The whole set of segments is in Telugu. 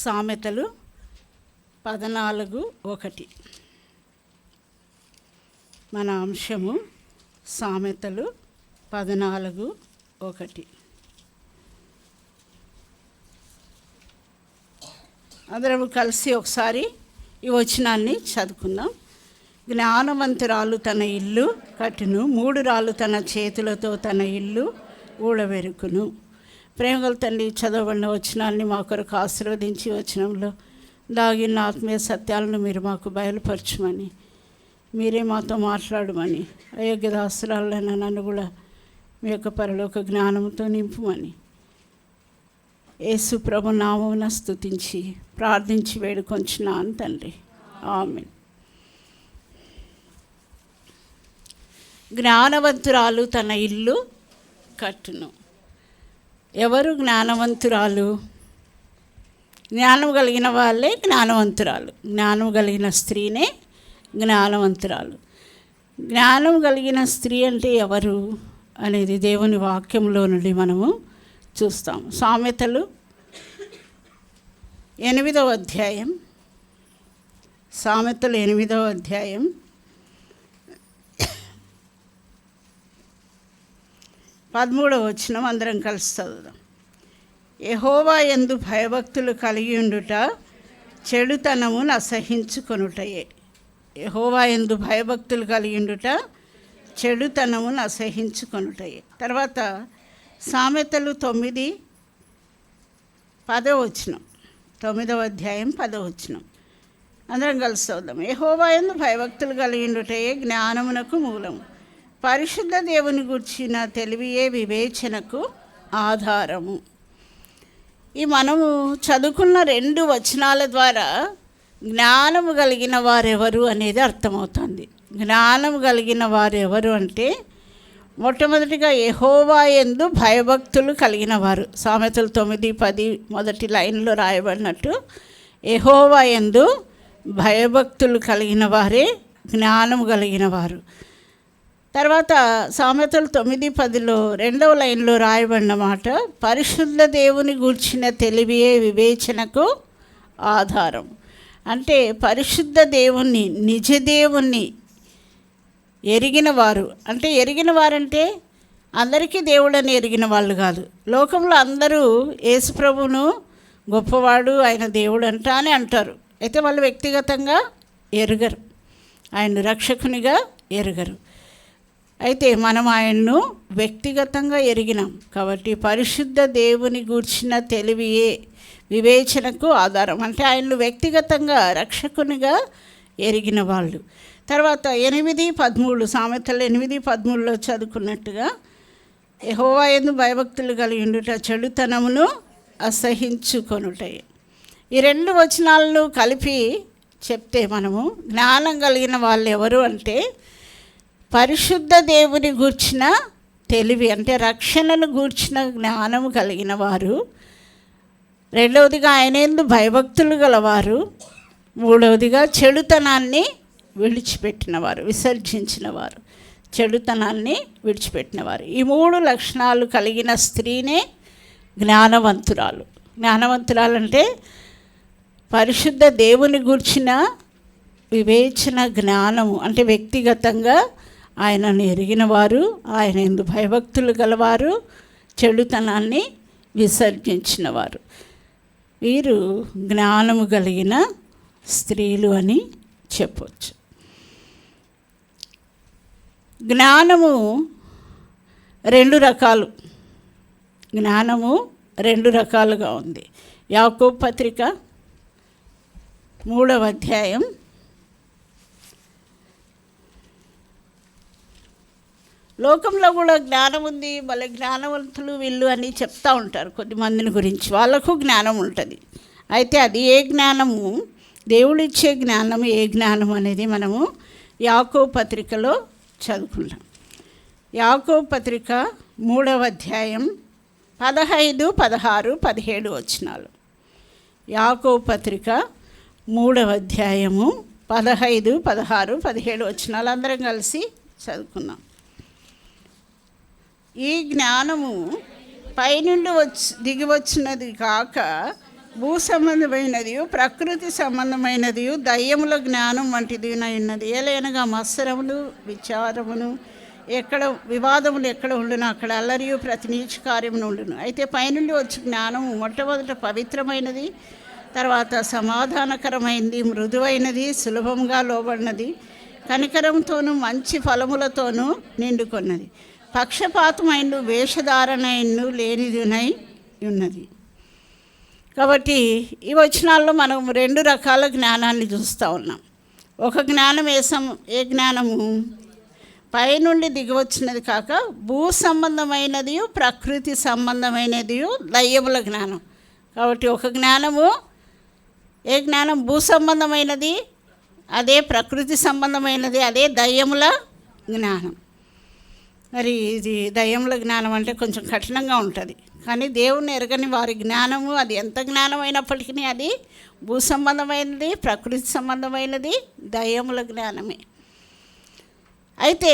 సామెతలు 14:1. మన అంశము సామెతలు 14:1. అందరం కలిసి ఒకసారి ఈ వచనాన్ని చదువుకుందాం. జ్ఞానవంతురాలు తన ఇల్లు కట్టును, 3 రాళ్ళు తన చేతులతో తన ఇల్లు ఊడబెరుకును. ప్రేమగల తండ్రి, చదవబడిన వచనాన్ని మా కొరకు ఆశీర్వదించి వచనంలో దాగిన ఆత్మీయ సత్యాలను మీరు మాకు బయలుపరచమని, మీరే మాతో మాట్లాడమని, అయోగ్య దాసురాలైన నన్ను కూడా మీ యొక్క పరలోక జ్ఞానంతో నింపుమని యేసు ప్రభు నామమున స్తుతించి ప్రార్థించి వేడుకొంచున్నాను తండ్రి, ఆమేన్. జ్ఞానవంతురాలు తన ఇల్లు కట్టును. ఎవరు జ్ఞానవంతురాలు? జ్ఞానం కలిగిన వాళ్ళే జ్ఞానవంతురాలు. జ్ఞానం కలిగిన స్త్రీనే జ్ఞానవంతురాలు. జ్ఞానం కలిగిన స్త్రీ అంటే ఎవరు అనేది దేవుని వాక్యంలో నుండి మనము చూస్తాం. సామెతలు 8వ అధ్యాయం, సామెతలు 8వ అధ్యాయం 13వ వచనం అందరం కలిసి చదువుదాం. యెహోవా యందు భయభక్తులు కలిగి ఉండుట చెడుతనమును అసహించుకొనుటయే. యెహోవా యందు భయభక్తులు కలిగి ఉండుట చెడుతనమును అసహించుకొనుటయే. తర్వాత సామెతలు 9:10 వచనం, 9వ అధ్యాయం 10వ వచనం అందరం కలిసి చదువుదాం. యెహోవా యందు భయభక్తులు కలిగి ఉండుటయే జ్ఞానమునకు మూలము, పరిశుద్ధ దేవుని గూర్చిన తెలివియే వివేచనకు ఆధారము. ఈ మనము చదువుకున్న 2 వచనాల ద్వారా జ్ఞానము కలిగిన వారెవరు అనేది అర్థమవుతుంది. జ్ఞానము కలిగిన వారెవరు అంటే మొట్టమొదటిగా యెహోవా యందు భయభక్తులు కలిగిన వారు. సామెతలు 9:10 మొదటి లైన్లో రాయబడినట్టు యెహోవా యందు భయభక్తులు కలిగిన వారే జ్ఞానము కలిగిన వారు. తర్వాత సామెతలు 9:10లో 2వ లైన్లో రాయబడిన మాట, పరిశుద్ధ దేవుని గూర్చిన తెలివియే వివేచనకు ఆధారం. అంటే పరిశుద్ధ దేవుణ్ణి, నిజ దేవుణ్ణి ఎరిగిన వారు. అంటే ఎరిగిన వారంటే అందరికీ దేవుడని ఎరిగిన వాళ్ళు కాదు. లోకంలో అందరూ యేసుప్రభును గొప్పవాడు, ఆయన దేవుడు అంట అని అంటారు. అయితే వాళ్ళు వ్యక్తిగతంగా ఎరుగరు, ఆయన రక్షకునిగా ఎరుగరు. అయితే మనం ఆయన్ను వ్యక్తిగతంగా ఎరిగినాం కాబట్టి పరిశుద్ధ దేవుని గూర్చిన తెలివియే వివేచనకు ఆధారం. అంటే ఆయన్ను వ్యక్తిగతంగా రక్షకునిగా ఎరిగిన వాళ్ళు. తర్వాత 8:13 సామెతలు 8:13లో చదువుకున్నట్టుగా యెహోవా యందు భయభక్తులు కలిగి ఉండుట చెడుతనమును అసహించుకొనుటయే. ఈ 2 వచనాలను కలిపి చెప్తే మనము జ్ఞానం కలిగిన వాళ్ళు ఎవరు అంటే పరిశుద్ధ దేవుని గూర్చిన తెలివి, అంటే రక్షణను గూర్చిన జ్ఞానము కలిగిన వారు. రెండవదిగా ఆయన యందు భయభక్తులు గలవారు. మూడవదిగా చెడుతనాన్ని విడిచిపెట్టినవారు, విసర్జించినవారు, చెడుతనాన్ని విడిచిపెట్టినవారు. ఈ 3 లక్షణాలు కలిగిన స్త్రీనే జ్ఞానవంతురాలు. జ్ఞానవంతురాలు అంటే పరిశుద్ధ దేవుని గూర్చిన వివేచన జ్ఞానము, అంటే వ్యక్తిగతంగా ఆయనను ఎరిగిన వారు, ఆయన యందు భయభక్తులు గలవారు, చెడుతనాన్ని విసర్జించినవారు. వీరు జ్ఞానము కలిగిన స్త్రీలు అని చెప్పవచ్చు. జ్ఞానము 2 రకాలు. జ్ఞానము 2 రకాలుగా ఉంది. యాకోబు పత్రిక 3వ అధ్యాయం 1 లోకంలో కూడా జ్ఞానం ఉంది, మళ్ళీ జ్ఞానవంతులు వీళ్ళు అని చెప్తూ ఉంటారు కొద్దిమందిని గురించి. వాళ్ళకు జ్ఞానం ఉంటుంది. అయితే అది ఏ జ్ఞానము, దేవుడిచ్చే జ్ఞానము ఏ జ్ఞానం అనేది మనము యాకోబు పత్రికలో చదువుకున్నాం. యాకోబు పత్రిక 3వ అధ్యాయం 15, 16, 17 వచనాలు. యాకోబు పత్రిక 3వ అధ్యాయము 15, 16, 17 వచనాలు అందరం కలిసి చదువుకున్నాం. ఈ జ్ఞానము పైనుండి దిగి వచ్చినది కాక భూ సంబంధమైనది ప్రకృతి సంబంధమైనది దయ్యముల జ్ఞానం వంటిది ఉన్నది. ఏలైనగా మత్సరములు విచారమును ఎక్కడ వివాదములు ఎక్కడ ఉండును అక్కడ అల్లరియు ప్రతి నీచ కార్యమును ఉండును. అయితే పైనుండి వచ్చి జ్ఞానము మొట్టమొదట పవిత్రమైనది, తర్వాత సమాధానకరమైనది, మృదువైనది, సులభంగా లోబడినది, కనికరంతోనూ మంచి ఫలములతోనూ నిండుకొన్నది, పక్షపాతమైన వేషధారణను లేనిదినై ఉన్నది. కాబట్టి ఈ వచనాల్లో మనం 2 రకాల జ్ఞానాన్ని చూస్తూ ఉన్నాం. ఒక జ్ఞానం ఏ జ్ఞానము పైనుండి దిగివచ్చినది కాక భూ సంబంధమైనది, ప్రకృతి సంబంధమైనది, దయ్యముల జ్ఞానం. కాబట్టి ఒక జ్ఞానము ఏ జ్ఞానం భూ సంబంధమైనది, అదే ప్రకృతి సంబంధమైనది, అదే దయ్యముల జ్ఞానం. మరి ఇది దయ్యముల జ్ఞానం అంటే కొంచెం కఠినంగా ఉంటుంది. కానీ దేవుని ఎరగని వారి జ్ఞానము అది ఎంత జ్ఞానం అయినప్పటికీ అది భూ సంబంధమైనది, ప్రకృతి సంబంధమైనది, దయ్యముల జ్ఞానమే. అయితే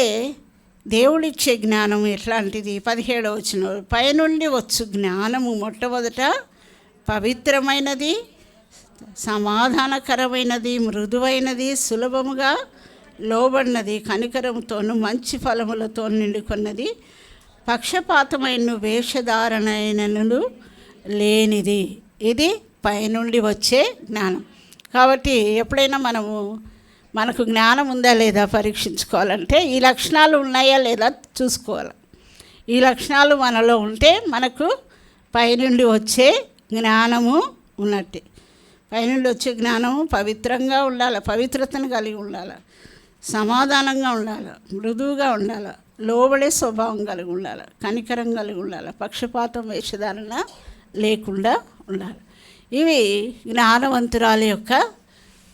దేవుడిచ్చే జ్ఞానం ఎట్లాంటిది? 17వ వచనం, పైనుండి వచ్చు జ్ఞానము మొట్టమొదట పవిత్రమైనది, సమాధానకరమైనది, మృదువైనది, సులభముగా లోబడినది, కనికరంతోనూ మంచి ఫలములతో నిండుకున్నది, పక్షపాతమైన వేషధారణను లేనిది. ఇది పైనుండి వచ్చే జ్ఞానం. కాబట్టి ఎప్పుడైనా మనకు జ్ఞానం ఉందా లేదా పరీక్షించుకోవాలంటే ఈ లక్షణాలు ఉన్నాయా లేదా చూసుకోవాలి. ఈ లక్షణాలు మనలో ఉంటే మనకు పైనుండి వచ్చే జ్ఞానము ఉన్నట్టే. పైనుండి వచ్చే జ్ఞానము పవిత్రంగా ఉండాలి, పవిత్రతను కలిగి ఉండాలి, సమాధానంగా ఉండాలి, మృదువుగా ఉండాలి, లోబడే స్వభావం కలిగి ఉండాలి, కనికరం కలిగి ఉండాలి, పక్షపాతం వేషధారణ లేకుండా ఉండాలి. ఇవి జ్ఞానవంతురాలి యొక్క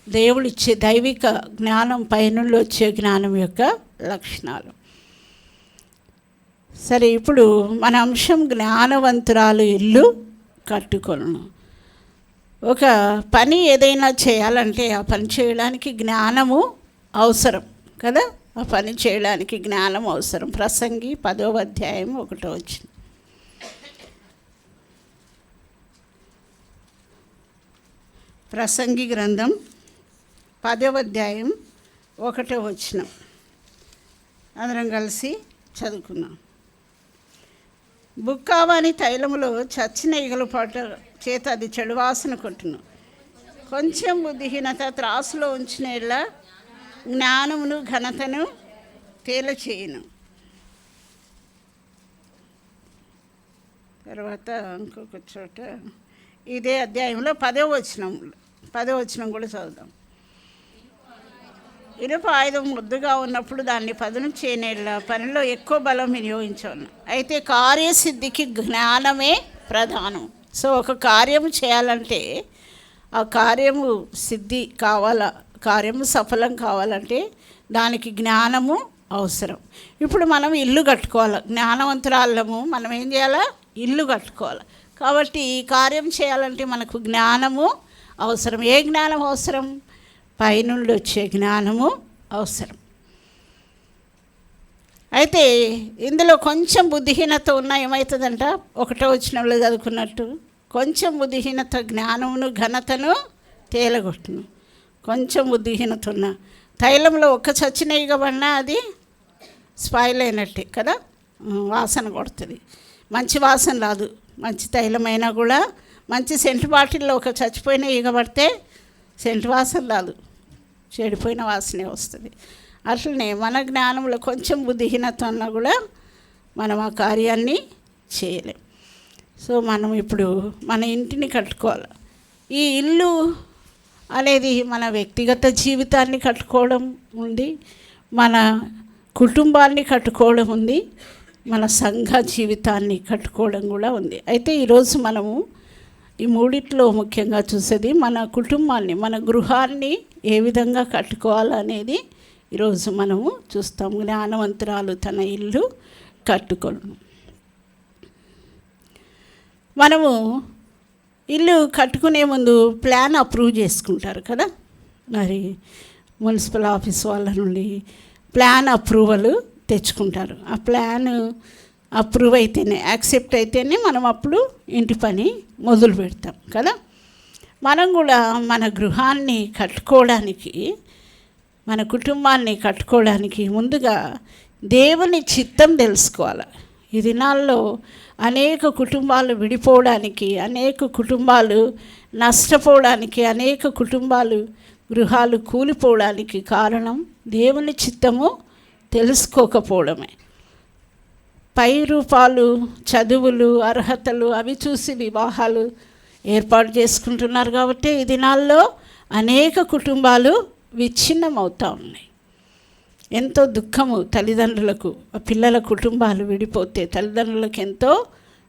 దేవుడిచ్చే దైవిక జ్ఞానం, పైనుండి వచ్చే జ్ఞానం యొక్క లక్షణాలు. సరే, ఇప్పుడు మన అంశం జ్ఞానవంతురాలు ఇల్లు కట్టుకొను. ఒక పని ఏదైనా చేయాలంటే ఆ పని చేయడానికి జ్ఞానము అవసరం కదా. ఆ పని చేయడానికి జ్ఞానం అవసరం. ప్రసంగి 10వ అధ్యాయం 1వ వచనం. ప్రసంగి గ్రంథం 10వ అధ్యాయం 1వ వచనం అందరం కలిసి చదువుకున్నాం. బుక్కావాని తైలములో చచ్చిన ఈగలపాట చేత అది చెడు వాసన కొట్టును. కొంచెం బుద్ధిహీనత త్రాసులో ఉంచిన ఇలా జ్ఞానమును ఘనతను తేలచేయును. తర్వాత ఇంకొక చోట ఇదే అధ్యాయంలో 10వ వచనం కూడా చదువుదాం. ఇనుప ఆయుధం ముద్దుగా ఉన్నప్పుడు దాన్ని పదును చేయనేళ్ళ పనిలో ఎక్కువ బలం వినియోగించవలను. అయితే కార్యసిద్ధికి జ్ఞానమే ప్రధానం. సో ఒక కార్యము చేయాలంటే ఆ కార్యము సిద్ధి కావాలా, కార్యము సఫలం కావాలంటే దానికి జ్ఞానము అవసరం. ఇప్పుడు మనం ఇల్లు కట్టుకోవాలి. జ్ఞానవంతురాళ్ళము మనం ఏం చేయాలా? ఇల్లు కట్టుకోవాలి. కాబట్టి ఈ కార్యం చేయాలంటే మనకు జ్ఞానము అవసరం. ఏ జ్ఞానం అవసరం? పైనుండి వచ్చే జ్ఞానము అవసరం. అయితే ఇందులో కొంచెం బుద్ధిహీనత ఉన్నా ఏమవుతుందంట? 1వ వచనంలో చదువుకున్నట్టు కొంచెం బుద్ధిహీనత జ్ఞానమును ఘనతను తేలగొట్టును. కొంచెం బుద్ధిహీనత ఉన్న తైలంలో ఒక్క చచ్చిన ఈగబడినా అది స్పాయిల్ అయినట్టే కదా, వాసన కొడుతుంది, మంచి వాసన రాదు. మంచి తైలమైనా కూడా మంచి సెంటు బాటిల్లో ఒక చచ్చిపోయిన ఈగ పడితే సెంటు వాసన రాదు, చెడిపోయిన వాసనే వస్తుంది. అట్లనే మన జ్ఞానంలో కొంచెం బుద్ధిహీనత ఉన్నా కూడా మనం ఆ కార్యాన్ని చేయలేం. సో మనం ఇప్పుడు మన ఇంటిని కట్టుకోవాలి. ఈ ఇల్లు అనేది మన వ్యక్తిగత జీవితాన్ని కట్టుకోవడం ఉంది, మన కుటుంబాన్ని కట్టుకోవడం ఉంది, మన సంఘ జీవితాన్ని కట్టుకోవడం కూడా ఉంది. అయితే ఈరోజు మనము ఈ మూడిట్లో ముఖ్యంగా చూసేది మన కుటుంబాన్ని, మన గృహాన్ని ఏ విధంగా కట్టుకోవాలనేది ఈరోజు మనము చూస్తాం. జ్ఞానవంతురాలు తన ఇల్లు కట్టుకోను. మనము ఇల్లు కట్టుకునే ముందు ప్లాన్ అప్రూవ్ చేసుకుంటారు కదా. మరి మున్సిపల్ ఆఫీస్ వాళ్ళ నుండి ప్లాన్ అప్రూవల్ తెచ్చుకుంటారు. ఆ ప్లాన్ అప్రూవ్ అయితేనే, యాక్సెప్ట్ అయితేనే మనం అప్పుడు ఇంటి పని మొదలు పెడతాం కదా. మనం కూడా మన గృహాన్ని కట్టుకోవడానికి, మన కుటుంబాన్ని కట్టుకోవడానికి ముందుగా దేవుని చిత్తం తెలుసుకోవాలి. ఈ దినాల్లో అనేక కుటుంబాలు విడిపోవడానికి, అనేక కుటుంబాలు నష్టపోవడానికి, అనేక కుటుంబాలు గృహాలు కూలిపోవడానికి కారణం దేవుని చిత్తము తెలుసుకోకపోవడమే. పై రూపాలు, చదువులు, అర్హతలు అవి చూసి వివాహాలు ఏర్పాటు చేసుకుంటున్నారు. కాబట్టి ఈ దినాల్లో అనేక కుటుంబాలు విచ్ఛిన్నమవుతూ ఉన్నాయి. ఎంతో దుఃఖము తల్లిదండ్రులకు, పిల్లల కుటుంబాలు విడిపోతే తల్లిదండ్రులకు ఎంతో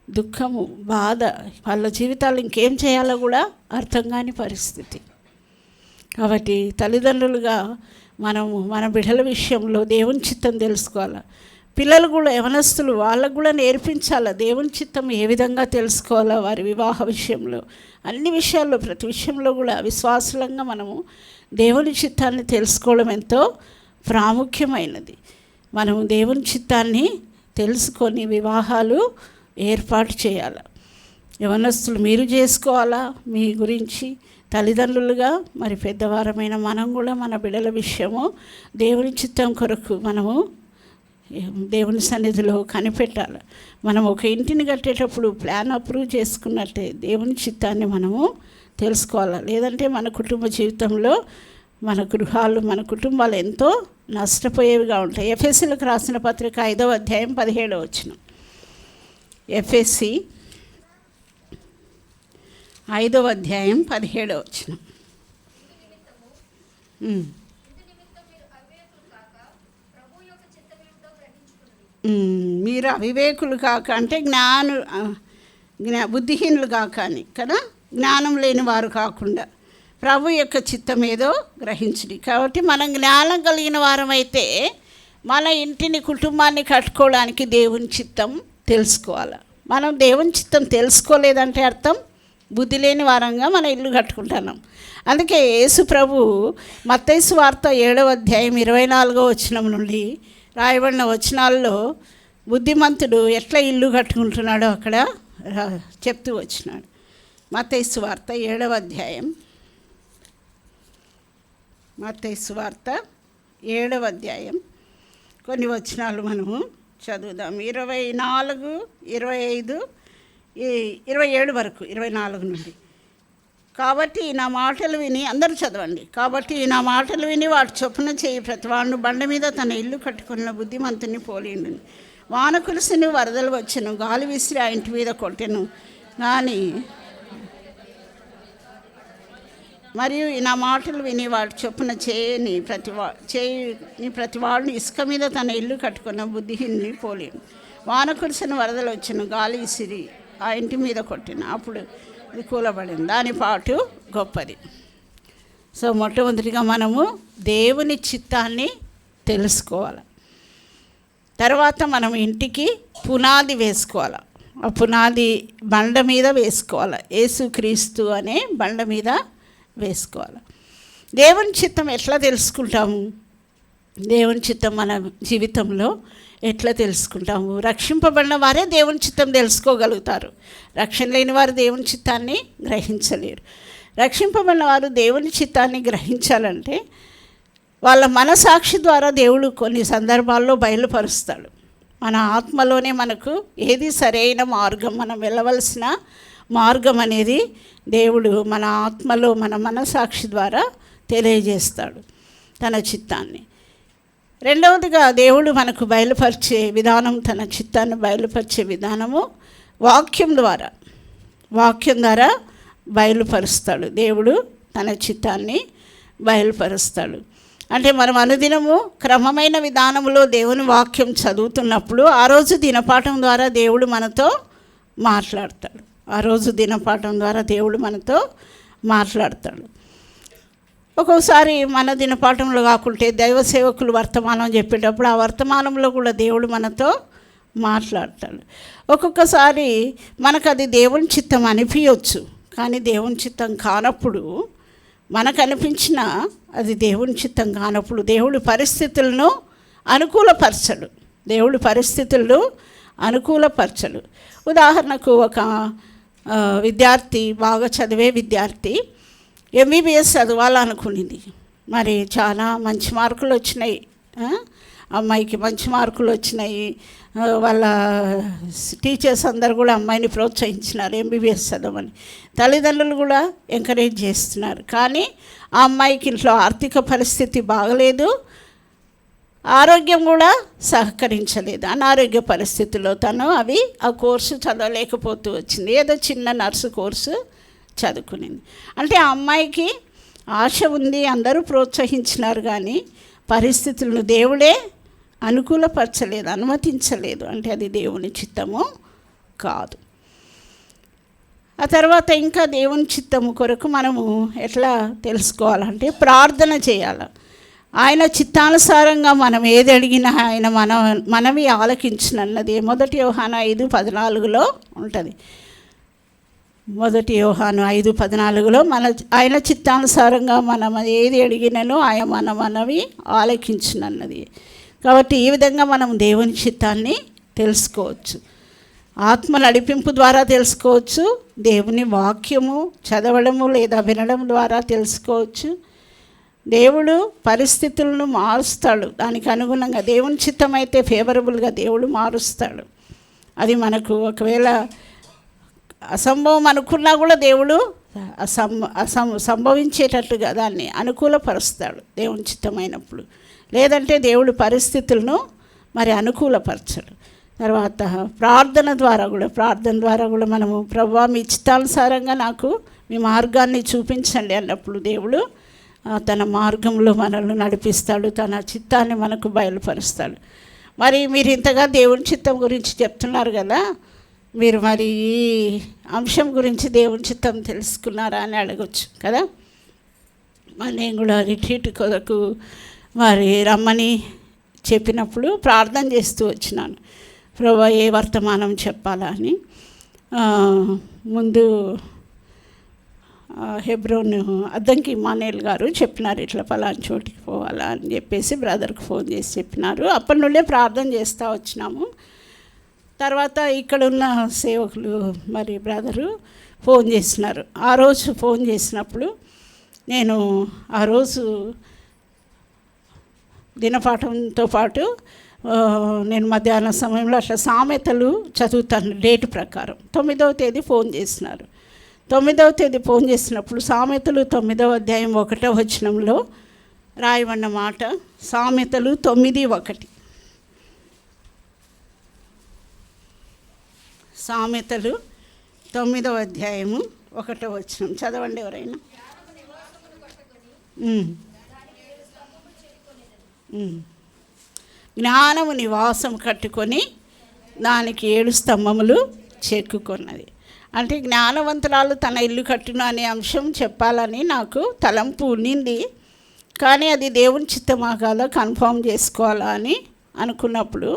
దుఃఖము, బాధ, వాళ్ళ జీవితాలు ఇంకేం చేయాలో కూడా అర్థం కాని పరిస్థితి. కాబట్టి తల్లిదండ్రులుగా మనము మన బిడ్డల విషయంలో దేవుని చిత్తం తెలుసుకోవాలి. పిల్లలు కూడా, యవనస్తులు, వాళ్ళకు కూడా నేర్పించాలి దేవుని చిత్తం ఏ విధంగా తెలుసుకోవాలో. వారి వివాహ విషయంలో, అన్ని విషయాల్లో, ప్రతి విషయంలో కూడా విశ్వాసంగా మనము దేవుని చిత్తాన్ని తెలుసుకోవడం ఎంతో ప్రాముఖ్యమైనది. మనము దేవుని చిత్తాన్ని తెలుసుకొని వివాహాలు ఏర్పాటు చేయాలి. యవనస్తులు మీరు చేసుకోవాలా. మీ గురించి తల్లిదండ్రులుగా మరి పెద్దవారమైన మనం కూడా మన బిడ్డల విషయము దేవుని చిత్తం కొరకు మనము దేవుని సన్నిధిలో కనిపెట్టాలి. మనం ఒక ఇంటిని కట్టేటప్పుడు ప్లాన్ అప్రూవ్ చేసుకున్నట్టే దేవుని చిత్తాన్ని మనము తెలుసుకోవాలి. లేదంటే మన కుటుంబ జీవితంలో మన గృహాలు, మన కుటుంబాలు ఎంతో నష్టపోయేవిగా ఉంటాయి. ఎఫ్ఎస్సీలకు రాసిన పత్రిక 5వ అధ్యాయం 17వ వచనం. ఎఫ్ఎస్సీ 5వ అధ్యాయం 17వ వచనం. మీరు అవివేకులు కాక అంటే బుద్ధిహీనులు కాక అని కదా, జ్ఞానం లేని వారు కాకుండా ప్రభు యొక్క చిత్తం ఏదో గ్రహించుడి. కాబట్టి మనం జ్ఞానం కలిగిన వారమైతే మన ఇంటిని, కుటుంబాన్ని కట్టుకోవడానికి దేవుని చిత్తం తెలుసుకోవాలి. మనం దేవుని చిత్తం తెలుసుకోలేదంటే అర్థం బుద్ధి లేని వారంగా మన ఇల్లు కట్టుకుంటున్నాం. అందుకే యేసు ప్రభు మత్తయి సువార్త 7వ అధ్యాయం 24వ వచనం నుండి రాయబడిన వచనాల్లో బుద్ధిమంతుడు ఎట్లా ఇల్లు కట్టుకుంటున్నాడో అక్కడ చెప్తూ వచ్చినాడు. మత్తయి సువార్త 7వ అధ్యాయం, మత్తయి సువార్త 7వ అధ్యాయం కొన్ని వచనాలు మనము చదువుదాం. 24, 25, 27 వరకు, 24 నుండి. కాబట్టి నా మాటలు విని, అందరూ చదవండి. కాబట్టి నా మాటలు విని వాటి చొప్పున చేయి ప్రతివాడును బండ మీద తన ఇల్లు కట్టుకున్న బుద్ధిమంతుని పోలిండు. వాన కురిసెను, వరదలు వచ్చెను, గాలి విసిరి ఆ ఇంటి మీద కొట్టెను. కానీ మరియు నా మాటలు విని వాటి చొప్పున చేయని ప్రతివాడుని ఇసుక మీద తన ఇల్లు కట్టుకున్న బుద్ధిహీనుని పోలిండు. వాన కురిసెను, వరదలు వచ్చెను, గాలి విసిరి ఆ ఇంటి మీద కొట్టిన, అప్పుడు అది కూలబడింది. దాని పాటు గొప్పది. సో మొట్టమొదటిగా మనము దేవుని చిత్తాన్ని తెలుసుకోవాలి. తర్వాత మనం ఇంటికి పునాది వేసుకోవాలి. ఆ పునాది బండ మీద వేసుకోవాలి. యేసుక్రీస్తు అనే బండ మీద వేసుకోవాలి. దేవుని చిత్తం ఎట్లా తెలుసుకుంటాము? దేవుని చిత్తం మన జీవితంలో ఎట్లా తెలుసుకుంటాము? రక్షింపబడిన వారే దేవుని చిత్తం తెలుసుకోగలుగుతారు. రక్షణ లేని వారు దేవుని చిత్తాన్ని గ్రహించలేరు. రక్షింపబడిన వారు దేవుని చిత్తాన్ని గ్రహించాలంటే వాళ్ళ మనసాక్షి ద్వారా దేవుడు కొన్ని సందర్భాల్లో బయలుపరుస్తాడు. మన ఆత్మలోనే మనకు ఏది సరైన మార్గం, మనం వెళ్ళవలసిన మార్గం అనేది దేవుడు మన ఆత్మలో, మన మనసాక్షి ద్వారా తెలియజేస్తాడు తన చిత్తాన్ని. రెండవదిగా దేవుడు మనకు బయలుపరిచే విధానం, తన చిత్తాన్ని బయలుపరిచే విధానము వాక్యం ద్వారా బయలుపరుస్తాడు. దేవుడు తన చిత్తాన్ని బయలుపరుస్తాడు. అంటే మనం అనుదినము క్రమమైన విధానంలో దేవుని వాక్యం చదువుతున్నప్పుడు ఆ రోజు దినపాఠం ద్వారా దేవుడు మనతో మాట్లాడతాడు. ఒక్కోసారి మన దినపాఠంలో కాకుంటే దైవ సేవకులు వర్తమానం చెప్పేటప్పుడు ఆ వర్తమానంలో కూడా దేవుడు మనతో మాట్లాడతాడు. ఒక్కొక్కసారి మనకు అది దేవుని చిత్తం అనిపించవచ్చు, కానీ దేవుని చిత్తం కానప్పుడు, మనకు అనిపించిన అది దేవుని చిత్తం కానప్పుడు దేవుడి పరిస్థితులను అనుకూలపరచడు. ఉదాహరణకు ఒక విద్యార్థి, బాగా చదివే విద్యార్థి, ఎంబీబీఎస్ చదవాలనుకునింది. మరి చాలా మంచి మార్కులు వచ్చినాయి, అమ్మాయికి మంచి మార్కులు వచ్చినాయి. వాళ్ళ టీచర్స్ అందరు కూడా అమ్మాయిని ప్రోత్సహించినారు ఎంబీబీఎస్ చదవమని. తల్లిదండ్రులు కూడా ఎంకరేజ్ చేస్తున్నారు. కానీ ఆ అమ్మాయికి ఇంట్లో ఆర్థిక పరిస్థితి బాగలేదు, ఆరోగ్యం కూడా సహకరించలేదు. అనారోగ్య పరిస్థితుల్లో తను ఆ కోర్సు చదవలేకపోతూ వచ్చింది. ఏదో చిన్న నర్సు కోర్సు చదువుకునింది. అంటే ఆ అమ్మాయికి ఆశ ఉంది, అందరూ ప్రోత్సహించినారు, కానీ పరిస్థితులను దేవుడే అనుకూలపరచలేదు, అనుమతించలేదు. అంటే అది దేవుని చిత్తము కాదు. ఆ తర్వాత ఇంకా దేవుని చిత్తము కొరకు మనము ఎట్లా తెలుసుకోవాలంటే ప్రార్థన చేయాలి. ఆయన చిత్తానుసారంగా మనం ఏది అడిగినా ఆయన మనవి ఆలకించునన్నది 1 యోహాను 5:14 ఉంటుంది. 1 యోహాను 5:14 ఆయన చిత్తానుసారంగా మనం ఏది అడిగినను ఆయన మనవి ఆలకించునన్నది. కాబట్టి ఈ విధంగా మనం దేవుని చిత్తాన్ని తెలుసుకోవచ్చు. ఆత్మ నడిపింపు ద్వారా తెలుసుకోవచ్చు, దేవుని వాక్యము చదవడము లేదా వినడం ద్వారా తెలుసుకోవచ్చు. దేవుడు పరిస్థితులను మారుస్తాడు, దానికి అనుగుణంగా దేవుని చిత్తం అయితే ఫేవరబుల్గా దేవుడు మారుస్తాడు. అది మనకు ఒకవేళ అసంభవం అనుకున్నా కూడా దేవుడు సంభవించేటట్టుగా దాన్ని అనుకూలపరుస్తాడు దేవుని చిత్తమైనప్పుడు. లేదంటే దేవుడు పరిస్థితులను మరి అనుకూలపరచడు. తర్వాత ప్రార్థన ద్వారా కూడా మనము ప్రభువా మీ చిత్తానుసారంగా నాకు మీ మార్గాన్ని చూపించండి అన్నప్పుడు దేవుడు తన మార్గంలో మనల్ని నడిపిస్తాడు, తన చిత్తాన్ని మనకు బయలుపరుస్తాడు. మరి మీరు ఇంతగా దేవుని చిత్తం గురించి చెప్తున్నారు కదా, మీరు మరి ఈ అంశం గురించి దేవుని చిత్తం తెలుసుకున్నారా అని అడగచ్చు కదా. మరి నేను కూడా రిట్రీట్ కొరకు మరి రమ్మని చెప్పినప్పుడు ప్రార్థన చేస్తూ వచ్చినాను, ప్రభువా ఏ వర్తమానం చెప్పాలా అని. ముందు హెబ్రోన్ అద్దంకి ఇమానుయేల్ గారు చెప్పినారు, ఇట్లా పలానా చోటికి పోవాలా అని చెప్పేసి బ్రదర్కి ఫోన్ చేసి చెప్పినారు. అప్పటి నుండే ప్రార్థన చేస్తూ వచ్చినాము. తర్వాత ఇక్కడ ఉన్న సేవకులు మరి బ్రదరు ఫోన్ చేసినారు. ఆ రోజు ఫోన్ చేసినప్పుడు నేను ఆ రోజు దినపాఠంతో పాటు నేను మధ్యాహ్నం సమయంలో అట్లా సామెతలు చదువుతాను డేట్ ప్రకారం. 9వ తేదీ ఫోన్ చేసినారు. 9వ తేదీ ఫోన్ చేసినప్పుడు సామెతలు 9వ అధ్యాయం 1వ వచనంలో రాయబడిన మాట, సామెతలు 9:1. సామెతలు 9వ అధ్యాయము 1వ వచనం చదవండి ఎవరైనా. జ్ఞానము నివాసం కట్టుకొని దానికి 7 స్తంభములు చెక్కుకున్నది. అంటే జ్ఞానవంతురాలు తన ఇల్లు కట్టును అనే అంశం చెప్పాలని నాకు తలంపు ఉండింది. కానీ అది దేవుని చిత్తమా కాదా కన్ఫర్మ్ చేసుకోవాలా అని అనుకున్నప్పుడు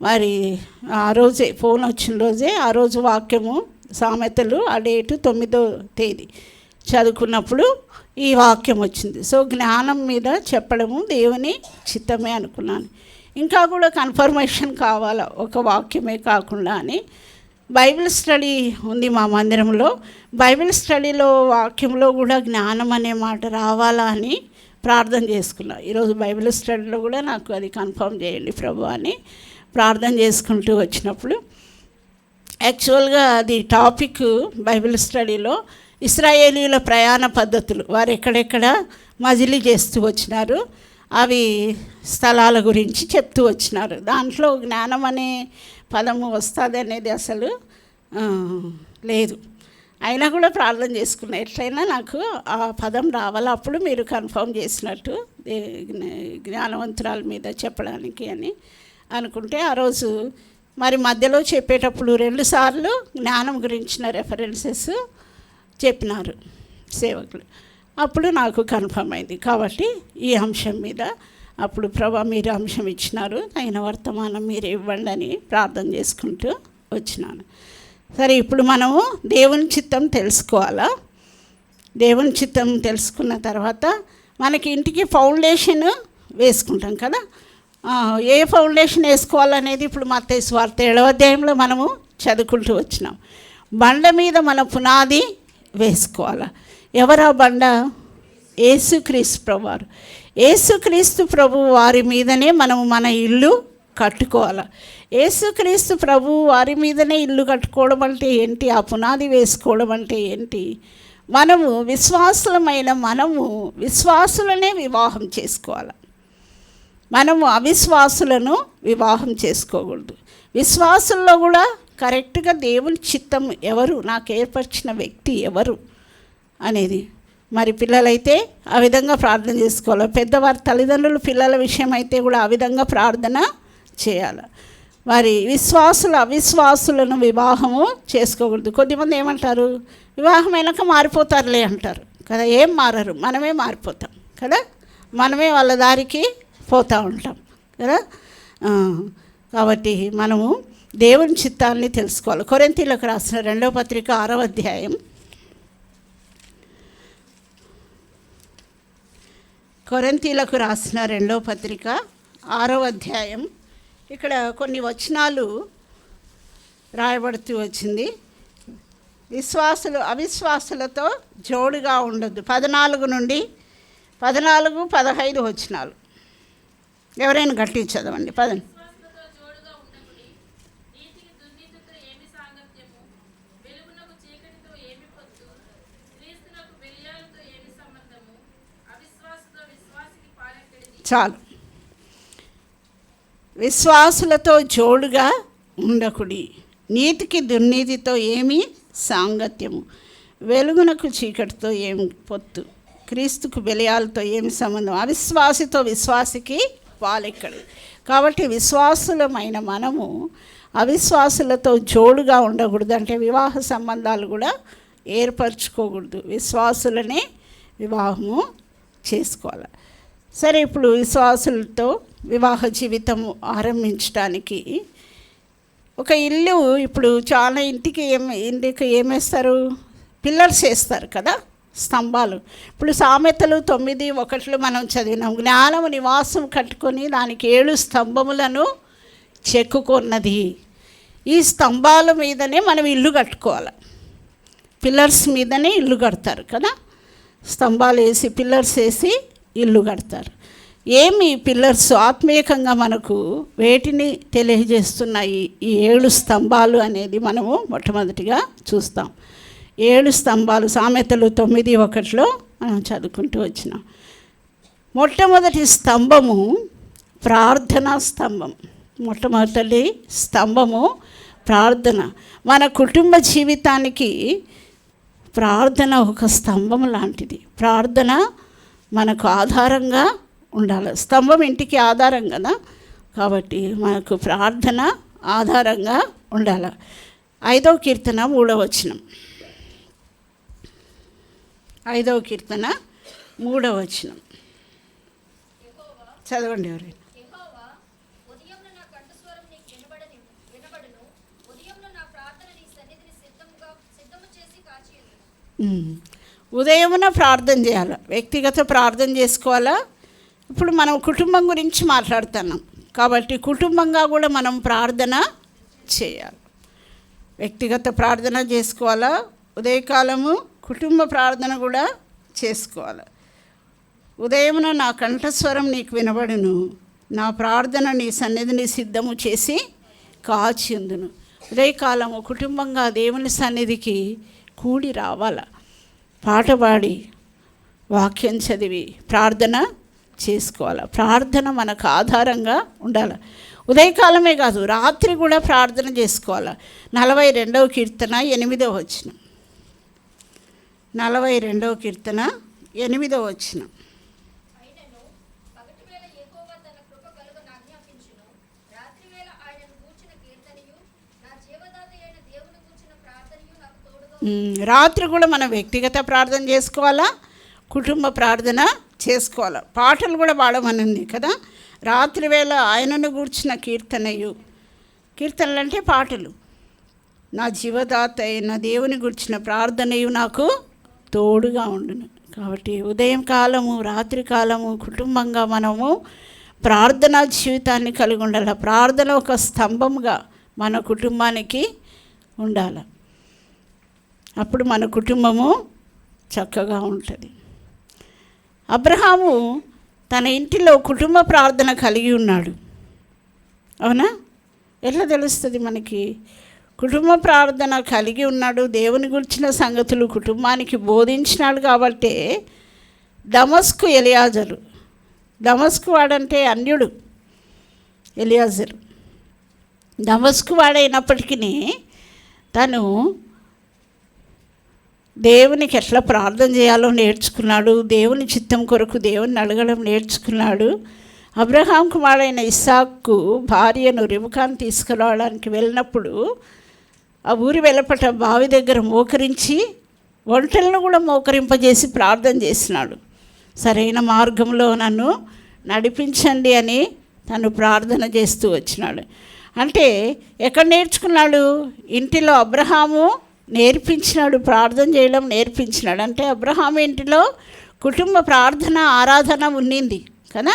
మరి ఆ రోజే ఫోన్ వచ్చిన రోజే ఆ రోజు వాక్యము సామెతలు ఆ డేటు 9వ తేదీ చదువుకున్నప్పుడు ఈ వాక్యం వచ్చింది. సో జ్ఞానం మీద చెప్పడము దేవుని చిత్తమే అనుకున్నాను. ఇంకా కూడా కన్ఫర్మేషన్ కావాలా, ఒక వాక్యమే కాకుండా అని బైబిల్ స్టడీ ఉంది మా మందిరంలో. బైబిల్ స్టడీలో వాక్యంలో కూడా జ్ఞానం అనే మాట రావాలా అని ప్రార్థన చేసుకున్నా. ఈరోజు బైబిల్ స్టడీలో కూడా నాకు అది కన్ఫర్మ్ చేయండి ప్రభు అని ప్రార్థన చేసుకుంటూ వచ్చినప్పుడు యాక్చువల్గా అది టాపిక్ బైబిల్ స్టడీలో ఇశ్రాయేలీయుల ప్రయాణ పద్ధతులు, వారు ఎక్కడెక్కడ మజిలీ చేస్తూ వచ్చినారు, అవి స్థలాల గురించి చెప్తూ వచ్చినారు. దాంట్లో జ్ఞానం అనే పదము వస్తుంది అనేది అసలు లేదు. అయినా కూడా ప్రార్థన చేసుకున్నా, ఎట్లయినా నాకు ఆ పదం రావాలా, అప్పుడు మీరు కన్ఫర్మ్ చేసినట్టు జ్ఞానవంతురాల మీద చెప్పడానికి అని అనుకుంటే ఆ రోజు మరి మధ్యలో చెప్పేటప్పుడు 2 సార్లు జ్ఞానం గురించిన రెఫరెన్సెస్ చెప్పినారు సేవకులు. అప్పుడు నాకు కన్ఫర్మ్ అయింది. కాబట్టి ఈ అంశం మీద అప్పుడు ప్రభా మీరు అంశం ఇచ్చినారు, అయిన వర్తమానం మీరు ఇవ్వండి అని ప్రార్థన చేసుకుంటూ వచ్చినాను. సరే, ఇప్పుడు మనము దేవుని చిత్తం తెలుసుకోవాలా. దేవుని చిత్తం తెలుసుకున్న తర్వాత మనకి ఇంటికి ఫౌండేషన్ వేసుకుంటాం కదా. ఏ ఫౌండేషన్ వేసుకోవాలనేది ఇప్పుడు మత్తయి సువార్త 7వ అధ్యాయంలో మనము చదువుకుంటూ వచ్చినాం. బండ మీద మన పునాది వేసుకోవాలి. ఎవరా బండ? యేసుక్రీస్తు ప్రభువారు. యేసుక్రీస్తు ప్రభు వారి మీదనే మనము మన ఇల్లు కట్టుకోవాలి. యేసుక్రీస్తు ప్రభు వారి మీదనే ఇల్లు కట్టుకోవడం అంటే ఏంటి? ఆ పునాది వేసుకోవడం అంటే ఏంటి? మనము విశ్వాసులనే వివాహం చేసుకోవాలి. మనము అవిశ్వాసులను వివాహం చేసుకోకూడదు. విశ్వాసుల్లో కూడా కరెక్ట్గా దేవుని చిత్తం ఎవరు, నాకు ఏర్పరిచిన వ్యక్తి ఎవరు అనేది. మరి పిల్లలైతే ఆ విధంగా ప్రార్థన చేసుకోవాలి. పెద్దవారి తల్లిదండ్రులు పిల్లల విషయం అయితే కూడా ఆ విధంగా ప్రార్థన చేయాలి. మరి అవిశ్వాసులను వివాహము చేసుకోకూడదు. కొద్దిమంది ఏమంటారు, వివాహం అయినాక మారిపోతారులే అంటారు కదా. ఏం మారరు, మనమే మారిపోతాం కదా. మనమే వాళ్ళ దారికి పోతూ ఉంటాం కదా. కాబట్టి మనము దేవుని చిత్తాన్ని తెలుసుకోవాలి. కొరింథీయులకు రాసిన 2వ పత్రిక 6వ అధ్యాయం. కొరింథీయులకు రాసిన 2వ పత్రిక 6వ అధ్యాయం. ఇక్కడ కొన్ని వచనాలు రాయబడుతూ వచ్చింది. అవిశ్వాసులతో జోడుగా ఉండొద్దు. 14 నుండి 15 వచనాలు. ఎవరైనా గట్టి చదవండి. 10. చాలు. విశ్వాసులతో జోడుగా ఉండకుడి, నీతికి దుర్నీతితో ఏమి సాంగత్యము, వెలుగునకు చీకటితో ఏమి పొత్తు, క్రీస్తుకు బెలియాలతో ఏమి సంబంధం, అవిశ్వాసితో విశ్వాసికి పాలెక్కడు. కాబట్టి విశ్వాసులమైన మనము అవిశ్వాసులతో జోడుగా ఉండకూడదు. అంటే వివాహ సంబంధాలు కూడా ఏర్పరచుకోకూడదు. విశ్వాసులనే వివాహము చేసుకోవాలి. సరే, ఇప్పుడు విశ్వాసులతో వివాహ జీవితం ఆరంభించడానికి ఒక ఇల్లు, ఇప్పుడు చాలా ఇంటికి ఏమేస్తారు? పిల్లర్స్ వేస్తారు కదా, స్తంభాలు. ఇప్పుడు సామెతలు 9:1 మనం చదివినాం. జ్ఞానము నివాసం కట్టుకొని దానికి 7 స్తంభములను చెక్కుకున్నది. ఈ స్తంభాల మీదనే మనం ఇల్లు కట్టుకోవాలి. పిల్లర్స్ మీదనే ఇల్లు కడతారు కదా. స్తంభాలు వేసి పిల్లర్స్ వేసి ఇల్లు కడతారు. ఏమి పిల్లర్స్ ఆత్మీయంగా మనకు వేటిని తెలియజేస్తున్నాయి? ఈ 7 స్తంభాలు అనేది మనము మొట్టమొదటిగా చూస్తాం. 7 స్తంభాలు సామెతలు 9:1 మనం చదువుకుంటూ వచ్చినాం. మొట్టమొదటి స్తంభము ప్రార్థనా స్తంభం. మొట్టమొదటి స్తంభము ప్రార్థన. మన కుటుంబ జీవితానికి ప్రార్థన ఒక స్తంభం లాంటిది. ప్రార్థన మనకు ఆధారంగా ఉండాలి. స్తంభం ఇంటికి ఆధారం కదా, కాబట్టి మనకు ప్రార్థన ఆధారంగా ఉండాలి. 5వ కీర్తన 3వ వచనం. 5వ కీర్తన 3వ వచనం చదవండి ఎవరైనా. ఉదయమున ప్రార్థన చేయాలి. వ్యక్తిగత ప్రార్థన చేసుకోవాలా. ఇప్పుడు మనం కుటుంబం గురించి మాట్లాడుతున్నాం కాబట్టి కుటుంబంగా కూడా మనం ప్రార్థన చేయాలి. వ్యక్తిగత ప్రార్థన చేసుకోవాలా, ఉదయకాలము కుటుంబ ప్రార్థన కూడా చేసుకోవాలి. ఉదయమున నా కంఠస్వరం నీకు వినబడును, నా ప్రార్థన నీ సన్నిధిని సిద్ధము చేసి కాచియుందును. ఉదయకాలము కుటుంబంగా దేవుని సన్నిధికి కూడి రావాల. పాట పాడి వాక్యం చదివి ప్రార్థన చేసుకోవాలి. ప్రార్థన మనకు ఆధారంగా ఉండాలి. ఉదయకాలమే కాదు, రాత్రి కూడా ప్రార్థన చేసుకోవాలి. 42వ కీర్తన 8వ వచనం. 42వ కీర్తన 8వ వచనం. రాత్రి కూడా మనం వ్యక్తిగత ప్రార్థన చేసుకోవాలా, కుటుంబ ప్రార్థన చేసుకోవాలి. పాటలు కూడా పాడమని ఉంది కదా. రాత్రి వేళ ఆయనను గూర్చిన కీర్తనలు అంటే పాటలు. నా జీవదాత అయిన దేవుని గూర్చిన ప్రార్థనయు నాకు తోడుగా ఉండును. కాబట్టి ఉదయం కాలము రాత్రి కాలము కుటుంబంగా మనము ప్రార్థనా జీవితాన్ని కలిగి ఉండాలి. ప్రార్థన ఒక స్తంభంగా మన కుటుంబానికి ఉండాలి. అప్పుడు మన కుటుంబము చక్కగా ఉంటుంది. అబ్రహాము తన ఇంటిలో కుటుంబ ప్రార్థన కలిగి ఉన్నాడు. అవునా? ఎట్లా తెలుస్తుంది మనకి? కుటుంబ ప్రార్థన కలిగి ఉన్నాడు, దేవుని గురించిన సంగతులు కుటుంబానికి బోధించినాడు. కాబట్టి దమస్కు ఎలియాజరు, దమస్కు వాడంటే అన్యుడు ఎలియాజరు. దమస్కు వాడైనప్పటికీ తను దేవునికి ఎట్లా ప్రార్థన చేయాలో నేర్చుకున్నాడు. దేవుని చిత్తం కొరకు దేవుని అడగడం నేర్చుకున్నాడు. అబ్రహాం కుమారుడైన ఇస్సాకు భార్యను రిబకాను తీసుకురావడానికి వెళ్ళినప్పుడు ఆ ఊరి వెలుపట బావి దగ్గర మోకరించి ఒంటెలను కూడా మోకరింపజేసి ప్రార్థన చేసినాడు. సరైన మార్గంలో నన్ను నడిపించండి అని తను ప్రార్థన చేస్తూ వచ్చినాడు. అంటే ఎక్కడ నేర్చుకున్నాడు? ఇంటిలో అబ్రహాము నేర్పించినాడు, ప్రార్థన చేయడం నేర్పించినాడు. అంటే అబ్రహాం ఇంటిలో కుటుంబ ప్రార్థన ఆరాధన ఉన్నింది కదా.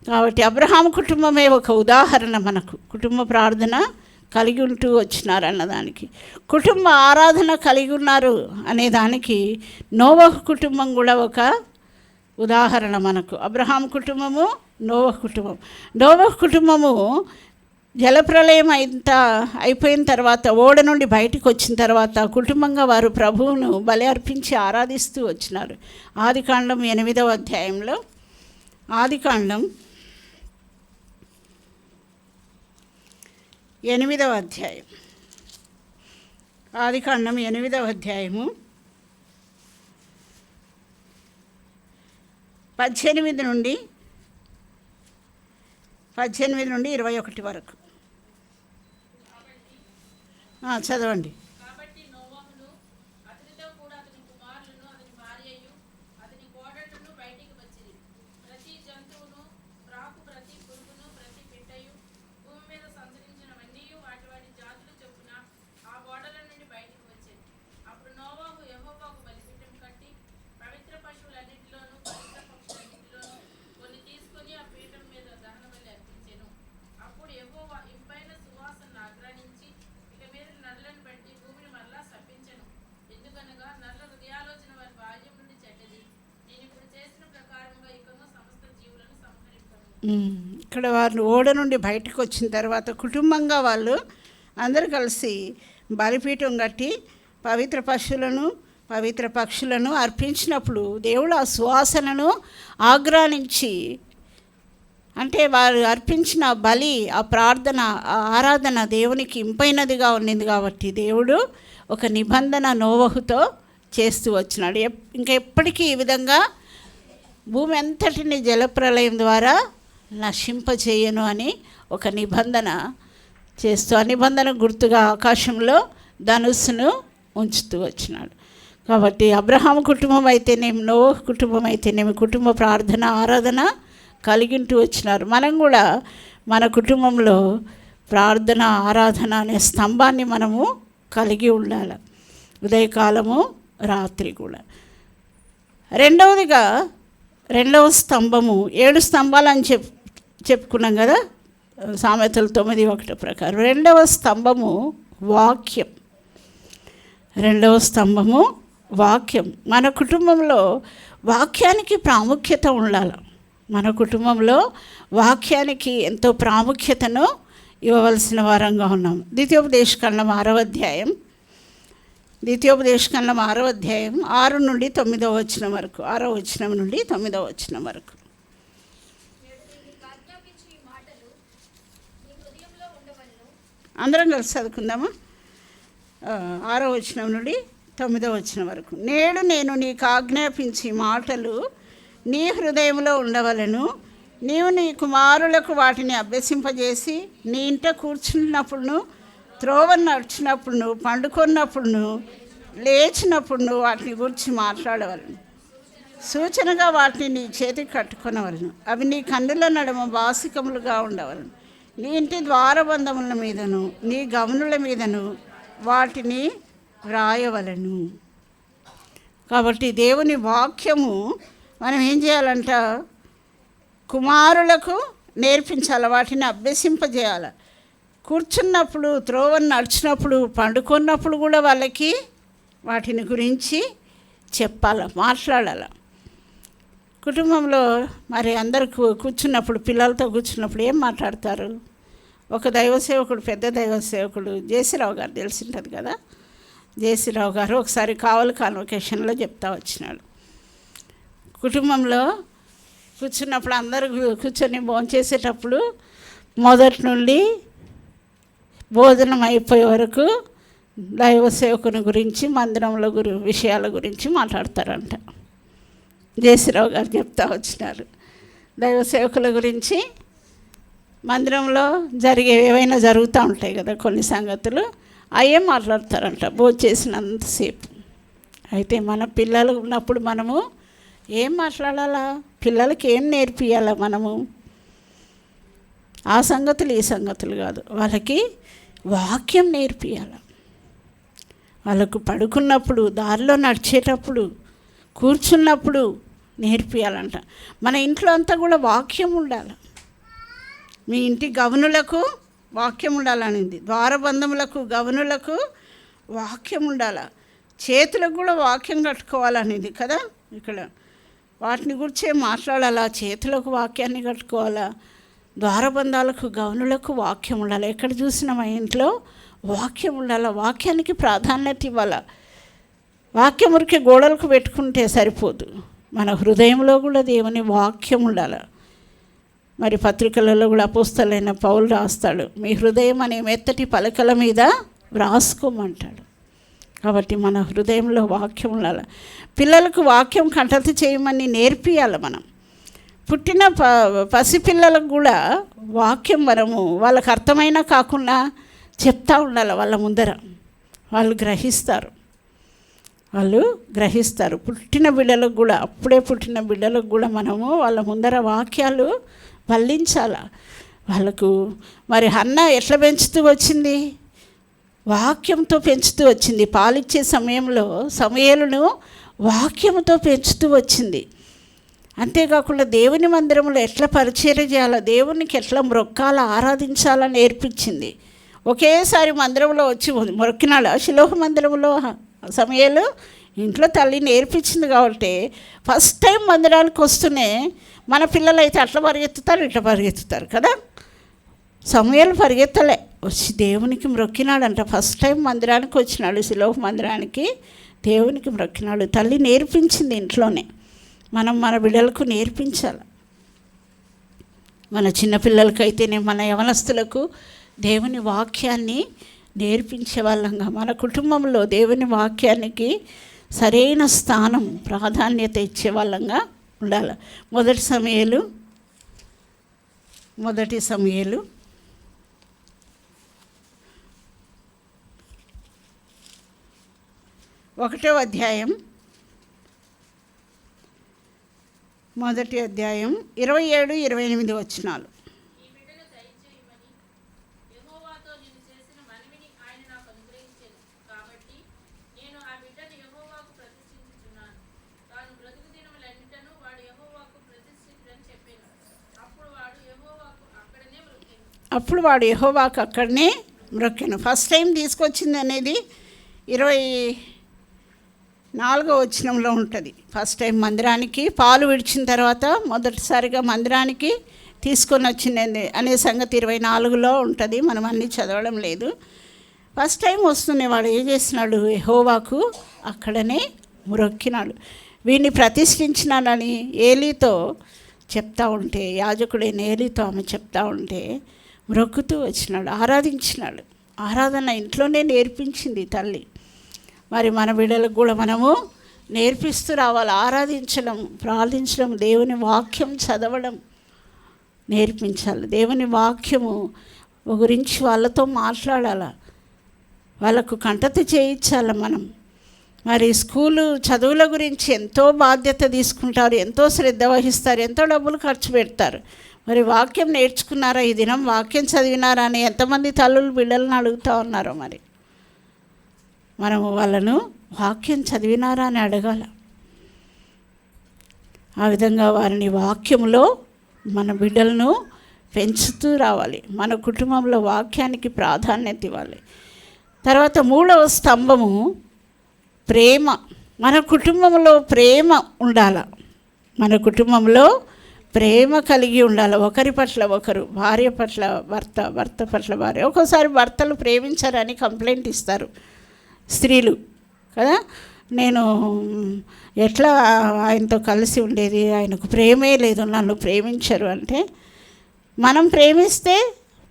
కాబట్టి అబ్రహాం కుటుంబమే ఒక ఉదాహరణ మనకు. కుటుంబ ప్రార్థన కలిగి ఉంటూ వచ్చినారు అన్నదానికి, కుటుంబ ఆరాధన కలిగి ఉన్నారు అనేదానికి నోవహు కుటుంబం కూడా ఒక ఉదాహరణ మనకు. అబ్రహాం కుటుంబము, నోవహు కుటుంబం. నోవహు కుటుంబము జలప్రలయం అయిపోయిన తర్వాత, ఓడ నుండి బయటికి వచ్చిన తర్వాత కుటుంబంగా వారు ప్రభువును బలి అర్పించి ఆరాధిస్తూ వచ్చినారు. ఆదికాండం 8వ అధ్యాయంలో, ఆదికాండం 8వ అధ్యాయం, ఆదికాండం 8వ అధ్యాయము 18 నుండి 21 వరకు చదవండి. ఇక్కడ వారు ఓడ నుండి బయటకు వచ్చిన తర్వాత కుటుంబంగా వాళ్ళు అందరూ కలిసి బలిపీఠం కట్టి పవిత్ర పశువులను పవిత్ర పక్షులను అర్పించినప్పుడు దేవుడు ఆ సువాసనను ఆగ్రానించి, అంటే వారు అర్పించిన బలి, ఆ ప్రార్థన, ఆ ఆరాధన దేవునికి ఇంపైనదిగా ఉన్నింది. కాబట్టి దేవుడు ఒక నిబంధన నోవహుతో చేస్తూ వచ్చినాడు. ఇంకా ఎప్పటికీ ఈ విధంగా భూమి అంతటిని జలప్రలయం ద్వారా నశింపచేయను అని ఒక నిబంధన చేస్తూ, ఆ నిబంధన గుర్తుగా ఆకాశంలో ధనుస్సును ఉంచుతూ వచ్చినాడు. కాబట్టి అబ్రహాం కుటుంబం అయితేనేమి, నోవహు కుటుంబం అయితేనేమి కుటుంబ ప్రార్థన ఆరాధన కలిగింటూ వచ్చినారు. మనం కూడా మన కుటుంబంలో ప్రార్థన ఆరాధన అనే స్తంభాన్ని మనము కలిగి ఉండాలి, ఉదయకాలము రాత్రి కూడా. రెండవదిగా, రెండవ స్తంభము, 7 స్తంభాలని చెప్పుకున్నాం కదా సామెతలు 9:1 ప్రకారం. రెండవ స్తంభము వాక్యం. రెండవ స్తంభము వాక్యం. మన కుటుంబంలో వాక్యానికి ప్రాముఖ్యత ఉండాలి. మన కుటుంబంలో వాక్యానికి ఎంతో ప్రాముఖ్యతను ఇవ్వవలసిన వారంగా ఉన్నాం. ద్వితీయోపదేశకాండం 6వ అధ్యాయం, ద్వితీయోపదేశకాండం 6వ అధ్యాయం 6 నుండి 9వ వచనం వరకు, 6వ వచనం నుండి 9వ వచనం వరకు. అందరం కలిసి చదువుకుందామా? 6వ వచనం నుండి 9వ వచనం వరకు. నేడు నేను నీకు ఆజ్ఞాపించి మాటలు నీ హృదయంలో ఉండవలను. నీవు నీ కుమారులకు వాటిని అభ్యసింపజేసి నీ ఇంట కూర్చున్నప్పుడు, త్రోవను నడిచినప్పుడు, పండుకున్నప్పుడు, లేచినప్పుడు వాటిని గురించి మాట్లాడవలను. సూచనగా వాటిని నీ చేతికి కట్టుకొనవలను. అవి నీ కన్నుల నడుమ బాసికములుగా ఉండవలను. నీ ఇంటి ద్వారబంధముల మీదను నీ గమనుల మీదను వాటిని వ్రాయవలను. కాబట్టి దేవుని వాక్యము మనం ఏం చేయాలంట? కుమారులకు నేర్పించాలి, వాటిని అభ్యసింపజేయాలి. కూర్చున్నప్పుడు, త్రోవను నడిచినప్పుడు, పండుకున్నప్పుడు కూడా వాళ్ళకి వాటిని గురించి చెప్పాలి, మాట్లాడాలి. కుటుంబంలో మరి అందరు కూర్చున్నప్పుడు, పిల్లలతో కూర్చున్నప్పుడు ఏం మాట్లాడతారు? ఒక దైవ సేవకుడు, పెద్ద దైవ సేవకుడు జేసీరావు గారు తెలిసింటుంది కదా, జేసీరావు గారు ఒకసారి కావలి కాన్వకేషన్లో చెప్తా వచ్చినాడు. కుటుంబంలో కూర్చున్నప్పుడు అందరూ కూర్చొని భోంచేసేటప్పుడు మొదటి నుండి భోజనం అయిపోయే వరకు దైవ సేవకుని గురించి, మందిరంలో విషయాల గురించి మాట్లాడతారంట. జేసీరావు గారు చెప్తా వచ్చినారు. దైవ సేవకుల గురించి మందిరంలో ఏవైనా జరుగుతూ ఉంటాయి కదా కొన్ని సంగతులు, అవే మాట్లాడతారంట భోంచేసినంతసేపు. అయితే మన పిల్లలు ఉన్నప్పుడు మనము ఏం మాట్లాడాలా? పిల్లలకి ఏం నేర్పియాలా? మనము ఆ సంగతులు ఈ సంగతులు కాదు, వాళ్ళకి వాక్యం నేర్పియాలి. వాళ్ళకు పడుకున్నప్పుడు, దారిలో నడిచేటప్పుడు, కూర్చున్నప్పుడు నేర్పియాలంట. మన ఇంట్లో అంతా కూడా వాక్యం ఉండాలి. మీ ఇంటి గవనులకు వాక్యం ఉండాలనింది, ద్వారబంధములకు గవనులకు వాక్యం ఉండాలి, చేతులకు కూడా వాక్యం కట్టుకోవాలనింది కదా. ఇక్కడ వాటిని గురించే మాట్లాడాలా. చేతులకు వాక్యాన్ని కట్టుకోవాలా, ద్వారబంధాలకు గవనులకు వాక్యం ఉండాలి. ఎక్కడ చూసినా మా ఇంట్లో వాక్యం ఉండాలి, వాక్యానికి ప్రాధాన్యత ఇవ్వాలి. వాక్యం ఉరికి గోడలకు పెట్టుకుంటే సరిపోదు, మన హృదయంలో కూడా దేవుని వాక్యం ఉండాలి. మరి పత్రికలలో కూడా అపోస్తలుడైన పౌలు రాస్తాడు, మీ హృదయం అనే మెత్తటి పలకల మీద వ్రాసుకోమంటాడు. కాబట్టి మన హృదయంలో వాక్యం ఉండాలి. పిల్లలకు వాక్యం కంఠత చేయమని నేర్పియాలి. మనం పుట్టిన పసిపిల్లలకు కూడా వాక్యం మనము వాళ్ళకు అర్థమైనా కాకుండా చెప్తా ఉండాలి. వాళ్ళ ముందర వాళ్ళు గ్రహిస్తారు. పుట్టిన బిడ్డలకు కూడా, అప్పుడే పుట్టిన బిడ్డలకు కూడా మనము వాళ్ళ ముందర వాక్యాలు వల్లించాల. వాళ్ళకు మరి హన్న ఎట్లా పెంచుతూ వచ్చింది? వాక్యంతో పెంచుతూ వచ్చింది. పాలిచ్చే సమయంలో సమూయేలును వాక్యంతో పెంచుతూ వచ్చింది. అంతేకాకుండా దేవుని మందిరంలో ఎట్లా పరిచర్య చేయాలో, దేవునికి ఎట్లా మొక్కాలో, ఆరాధించాలని నేర్పించింది. ఒకేసారి మందిరంలో వచ్చి మొక్కినాడు. శిలోహ మందిరంలో సమూయేలు ఇంట్లో తల్లి నేర్పించింది కాబట్టి ఫస్ట్ టైం మందిరానికి వస్తూనే మన పిల్లలు అయితే అట్లా పరిగెత్తుతారు, ఇట్లా పరిగెత్తుతారు కదా. సమూయేలు పరిగెత్తలే, వచ్చి దేవునికి మొక్కినాడంట. ఫస్ట్ టైం మందిరానికి వచ్చినాడు, శిలోహ మందిరానికి దేవునికి మొక్కినాడు. తల్లి నేర్పించింది ఇంట్లోనే. మనం మన బిడ్డలకు నేర్పించాలి. మన చిన్నపిల్లలకైతేనే, మన యవనస్తులకు దేవుని వాక్యాన్ని నేర్పించే వాళ్ళంగా, మన కుటుంబంలో దేవుని వాక్యానికి సరైన స్థానం, ప్రాధాన్యత ఇచ్చే వాళ్ళంగా ఉండాలి. మొదటి సమూయేలు 1వ అధ్యాయం 27-28 వచనాలు. అప్పుడు వాడు యెహోవాకు అక్కడనే మొక్కెను. ఫస్ట్ టైం తీసుకొచ్చింది అనేది 24వ వచనంలో ఉంటుంది. ఫస్ట్ టైం మందిరానికి పాలు విడిచిన తర్వాత మొదటిసారిగా మందిరానికి తీసుకొని వచ్చింది అనే సంగతి 24లో ఉంటుంది. మనం అన్నీ చదవడం లేదు. ఫస్ట్ టైం వస్తూనే వాడు ఏం చేసినాడు? యెహోవాకు అక్కడనే మొక్కినాడు. వీడిని ప్రతిష్ఠించినానని ఏలీతో చెప్తా ఉంటే, యాజకుడైన ఏలీతో ఆమె చెప్తా ఉంటే మొక్కుతూ వచ్చినాడు, ఆరాధించినాడు. ఆరాధన ఇంట్లోనే నేర్పించింది తల్లి. మరి మన బిడ్డలకు కూడా మనము నేర్పిస్తూ రావాలి. ఆరాధించడం, ప్రార్థించడం, దేవుని వాక్యం చదవడం నేర్పించాలి. దేవుని వాక్యము గురించి వాళ్ళతో మాట్లాడాలి, వాళ్ళకు కంటత చేయించాలి. మనం మరి స్కూలు చదువుల గురించి ఎంతో బాధ్యత తీసుకుంటారు, ఎంతో శ్రద్ధ వహిస్తారు, ఎంతో డబ్బులు ఖర్చు పెడతారు. మరి వాక్యం నేర్చుకున్నారా? ఈ దినం వాక్యం చదివినారా అని ఎంతమంది తల్లులు బిడ్డలను అడుగుతూ ఉన్నారో. మరి మనము వాళ్ళను వాక్యం చదివినారా అని అడగాల. ఆ విధంగా వారిని వాక్యంలో మన బిడ్డలను పెంచుతూ రావాలి. మన కుటుంబంలో వాక్యానికి ప్రాధాన్యత ఇవ్వాలి. తర్వాత 3వ స్తంభము ప్రేమ, మన కుటుంబంలో ప్రేమ ఉండాల. మన కుటుంబంలో ప్రేమ కలిగి ఉండాలి. ఒకరి పట్ల ఒకరు, భార్య పట్ల భర్త, భర్త పట్ల భార్య. ఒక్కోసారి భర్తలు ప్రేమించారని కంప్లైంట్ ఇస్తారు స్త్రీలు కదా. నేను ఎట్లా ఆయనతో కలిసి ఉండేది, ఆయనకు ప్రేమే లేదు, నన్ను ప్రేమించరు అంటే, మనం ప్రేమిస్తే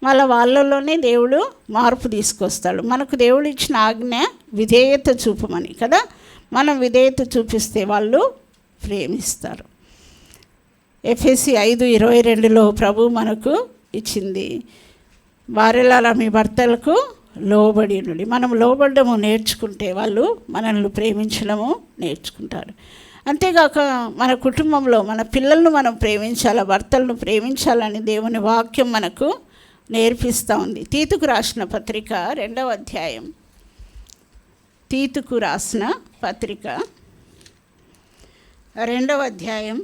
మళ్ళీ వాళ్ళలోనే దేవుడు మార్పు తీసుకొస్తాడు. మనకు దేవుడు ఇచ్చిన ఆజ్ఞ విధేయత చూపమని కదా. మనం విధేయత చూపిస్తే వాళ్ళు ప్రేమిస్తారు. ఎఫెసీ 5:22 ప్రభు మనకు ఇచ్చింది, భార్యలారా మీ భర్తలకు లోబడి ఉండండి. మనం లోబడము నేర్చుకుంటే వాళ్ళు మనల్ని ప్రేమించడము నేర్చుకుంటారు. అంతేగాక మన కుటుంబంలో మన పిల్లలను మనం ప్రేమించాలా, భర్తలను ప్రేమించాలని దేవుని వాక్యం మనకు నేర్పిస్తూ ఉంది. తీతుకు రాసిన పత్రిక 2వ అధ్యాయం, తీతుకు రాసిన పత్రిక 2వ అధ్యాయం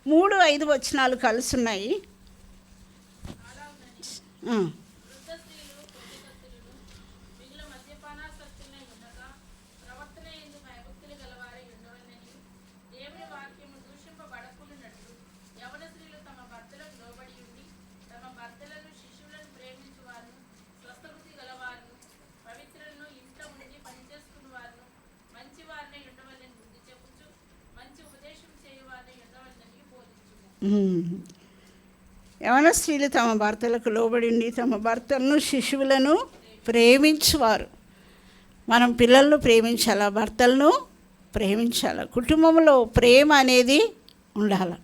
3-5 వచనాలు కలిసి ఉన్నాయి. యవన స్త్రీలు తమ భర్తలకు లోబడి ఉండి తమ భర్తలను శిశువులను ప్రేమించువారు. మనం పిల్లలను ప్రేమించాలా, భర్తలను ప్రేమించాలా. కుటుంబంలో ప్రేమ అనేది ఉండాలి.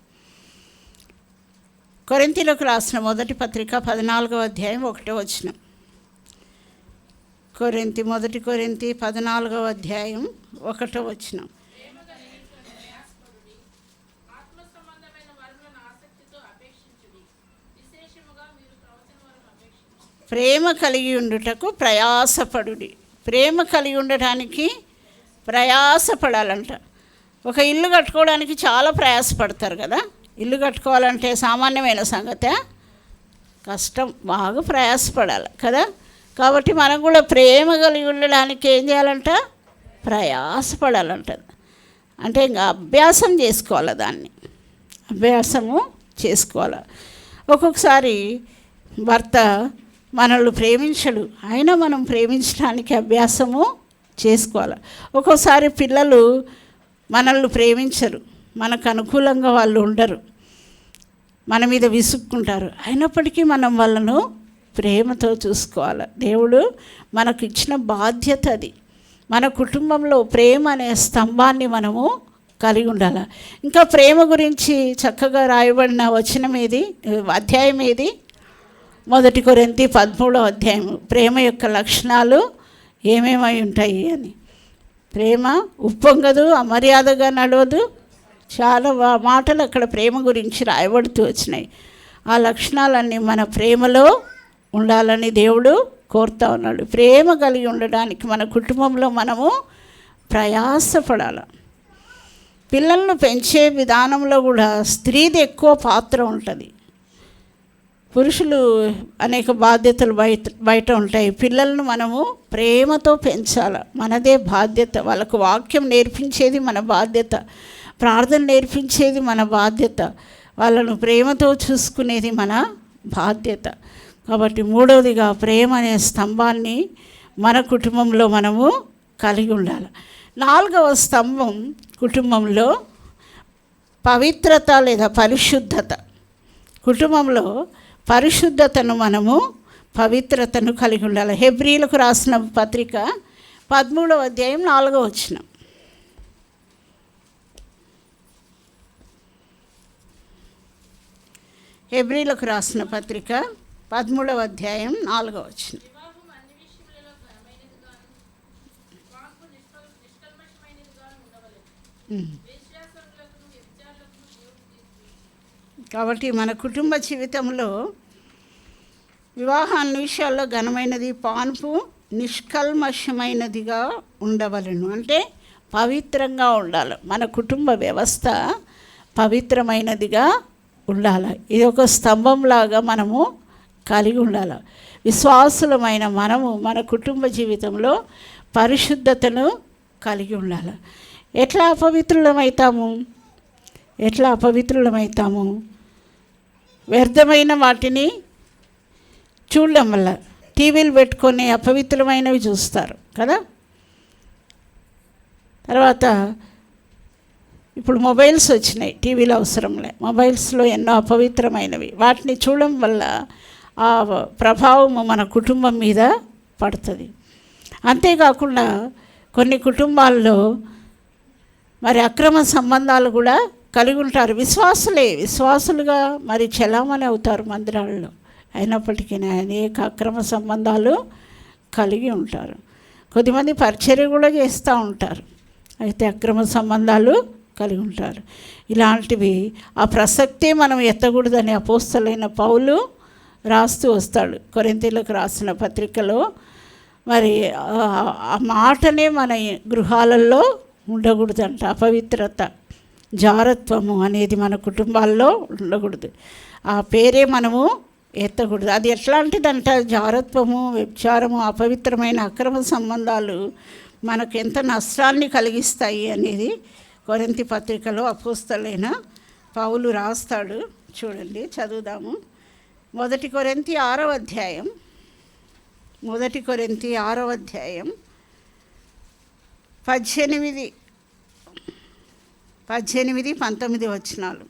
కొరింథీయులకు రాసిన మొదటి పత్రిక 14వ అధ్యాయం 1వ వచనం. మొదటి కొరింథీ 14వ అధ్యాయం 1వ వచనం. ప్రేమ కలిగి ఉండుటకు ప్రయాసపడుడి. ప్రేమ కలిగి ఉండటానికి ప్రయాసపడాలంట. ఒక ఇల్లు కట్టుకోవడానికి చాలా ప్రయాసపడతారు కదా. ఇల్లు కట్టుకోవాలంటే సామాన్యమైన సంగతే, కష్టం, బాగా ప్రయాసపడాలి కదా. కాబట్టి మనం కూడా ప్రేమ కలిగి ఉండడానికి ఏం చేయాలంట, ప్రయాసపడాలంట. అంటే ఇంకా అభ్యాసం చేసుకోవాలి, దాన్ని అభ్యాసము చేసుకోవాలి. ఒక్కొక్కసారి భర్త మనల్ని ప్రేమించడు, అయినా మనం ప్రేమించడానికి అభ్యాసము చేసుకోవాలి. ఒక్కోసారి పిల్లలు మనల్ని ప్రేమించరు, మనకు అనుకూలంగా వాళ్ళు ఉండరు, మన మీద విసుక్కుంటారు. అయినప్పటికీ మనం వాళ్ళను ప్రేమతో చూసుకోవాలి. దేవుడు మనకు ఇచ్చిన బాధ్యత అది. మన కుటుంబంలో ప్రేమ అనే స్తంభాన్ని మనము కలిగి ఉండాలి. ఇంకా ప్రేమ గురించి చక్కగా రాయబడిన వచనం ఏది, అధ్యాయం ఏది? మొదటి కొరింథీ 13వ అధ్యాయం. ప్రేమ యొక్క లక్షణాలు ఏమేమై ఉంటాయి అని. ప్రేమ ఉప్పొంగదు, అమర్యాదగా నడవదు. చాలా మాటలు అక్కడ ప్రేమ గురించి రాయబడుతూ వచ్చినాయి. ఆ లక్షణాలన్నీ మన ప్రేమలో ఉండాలని దేవుడు కోరుతా ఉన్నాడు. ప్రేమ కలిగి ఉండడానికి మన కుటుంబంలో మనము ప్రయాసపడాలి. పిల్లలను పెంచే విధానంలో కూడా స్త్రీది ఎక్కువ పాత్ర ఉంటుంది. పురుషులు అనేక బాధ్యతలు బయట ఉంటాయి. పిల్లలను మనము ప్రేమతో పెంచాలి, మనదే బాధ్యత. వాళ్ళకు వాక్యం నేర్పించేది మన బాధ్యత, ప్రార్థన నేర్పించేది మన బాధ్యత, వాళ్ళను ప్రేమతో చూసుకునేది మన బాధ్యత. కాబట్టి మూడవదిగా ప్రేమ అనే స్తంభాన్ని మన కుటుంబంలో మనము కలిగి ఉండాలి. 4వ స్తంభం కుటుంబంలో పవిత్రత లేదా పరిశుద్ధత. కుటుంబంలో పరిశుద్ధతను మనము పవిత్రతను కలిగి ఉండాలి. హెబ్రీలకు రాసిన పత్రిక 13వ అధ్యాయం 4వ వచనం. హెబ్రీలకు రాసిన పత్రిక 13వ అధ్యాయం 4వ వచనం. కాబట్టి మన కుటుంబ జీవితంలో వివాహ అన్ని విషయాల్లో ఘనమైనది, పాన్పు నిష్కల్మషమైనదిగా ఉండవలను. అంటే పవిత్రంగా ఉండాలి. మన కుటుంబ వ్యవస్థ పవిత్రమైనదిగా ఉండాలి. ఇది ఒక స్తంభంలాగా మనము కలిగి ఉండాలి. విశ్వాసులమైన మనము మన కుటుంబ జీవితంలో పరిశుద్ధతను కలిగి ఉండాలి. ఎట్లా అపవిత్రులమవుతాము? వ్యర్థమైన వాటిని చూడడం వల్ల. టీవీలు పెట్టుకొని అపవిత్రమైనవి చూస్తారు కదా. తర్వాత ఇప్పుడు మొబైల్స్ వచ్చినాయి, టీవీలు అవసరంలే. మొబైల్స్లో ఎన్నో అపవిత్రమైనవి, వాటిని చూడడం వల్ల ఆ ప్రభావము మన కుటుంబం మీద పడుతుంది. అంతేకాకుండా కొన్ని కుటుంబాల్లో మరి అక్రమ సంబంధాలు కూడా కలిగి ఉంటారు. విశ్వాసులుగా మరి చలామణి అవుతారు మందిరాల్లో, అయినప్పటికీ అనేక అక్రమ సంబంధాలు కలిగి ఉంటారు. కొద్దిమంది పరిచర్య కూడా చేస్తూ ఉంటారు, అయితే అక్రమ సంబంధాలు కలిగి ఉంటారు. ఇలాంటివి ఆ ప్రసక్తే మనం ఎత్తకూడదని అపోస్తలైన పౌలు రాస్తూ వస్తాడు కొరింథీయులకు రాసిన పత్రికలో. మరి ఆ మాటనే మన గృహాలలో ఉండకూడదంట. అపవిత్రత, జారత్వము అనేది మన కుటుంబాల్లో ఉండకూడదు. ఆ పేరే మనము ఎత్తకూడదు. అది ఎట్లాంటిదంట? జారత్వము, వ్యభిచారము, అపవిత్రమైన అక్రమ సంబంధాలు మనకు ఎంత నష్టాన్ని కలిగిస్తాయి అనేది కొరింథీ పత్రికలో అపోస్తలైన పౌలు రాస్తాడు. చూడండి, చదువుదాము. 1 కొరింథీ 6వ అధ్యాయం 18-19 వచనాలు.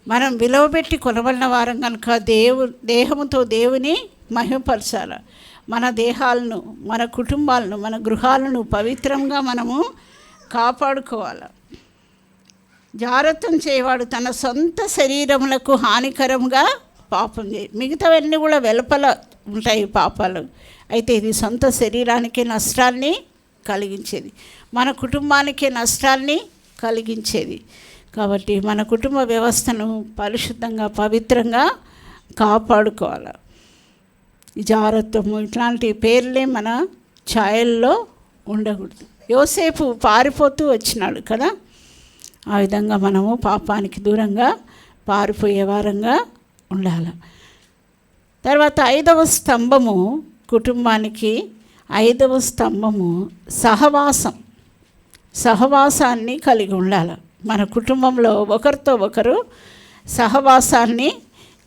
మనం విలువబెట్టి కొనబడిన వారం కనుక దేహముతో దేవుని మహిమపరచాలి. మన దేహాలను, మన కుటుంబాలను, మన గృహాలను పవిత్రంగా మనము కాపాడుకోవాలి. జారత్వం చేయవాడు తన సొంత శరీరములకు హానికరంగా పాపం చేయి. మిగతావన్నీ కూడా వెలుపల ఉంటాయి పాపాలు, అయితే ఇది సొంత శరీరానికి నష్టాన్ని కలిగించేది, మన కుటుంబానికి నష్టాన్ని కలిగించేది. కాబట్టి మన కుటుంబ వ్యవస్థను పరిశుద్ధంగా, పవిత్రంగా కాపాడుకోవాలి. జారత్వము ఇట్లాంటి పేర్లే మన ఛాయల్లో ఉండకూడదు. యోసేపు పారిపోతూ వచ్చినాడు కదా, ఆ విధంగా మనము పాపానికి దూరంగా పారిపోయే వారంగా ఉండాలి. తర్వాత 5వ స్తంభము, కుటుంబానికి 5వ స్తంభము సహవాసాన్ని కలిగి ఉండాలి. మన కుటుంబంలో ఒకరితో ఒకరు సహవాసాన్ని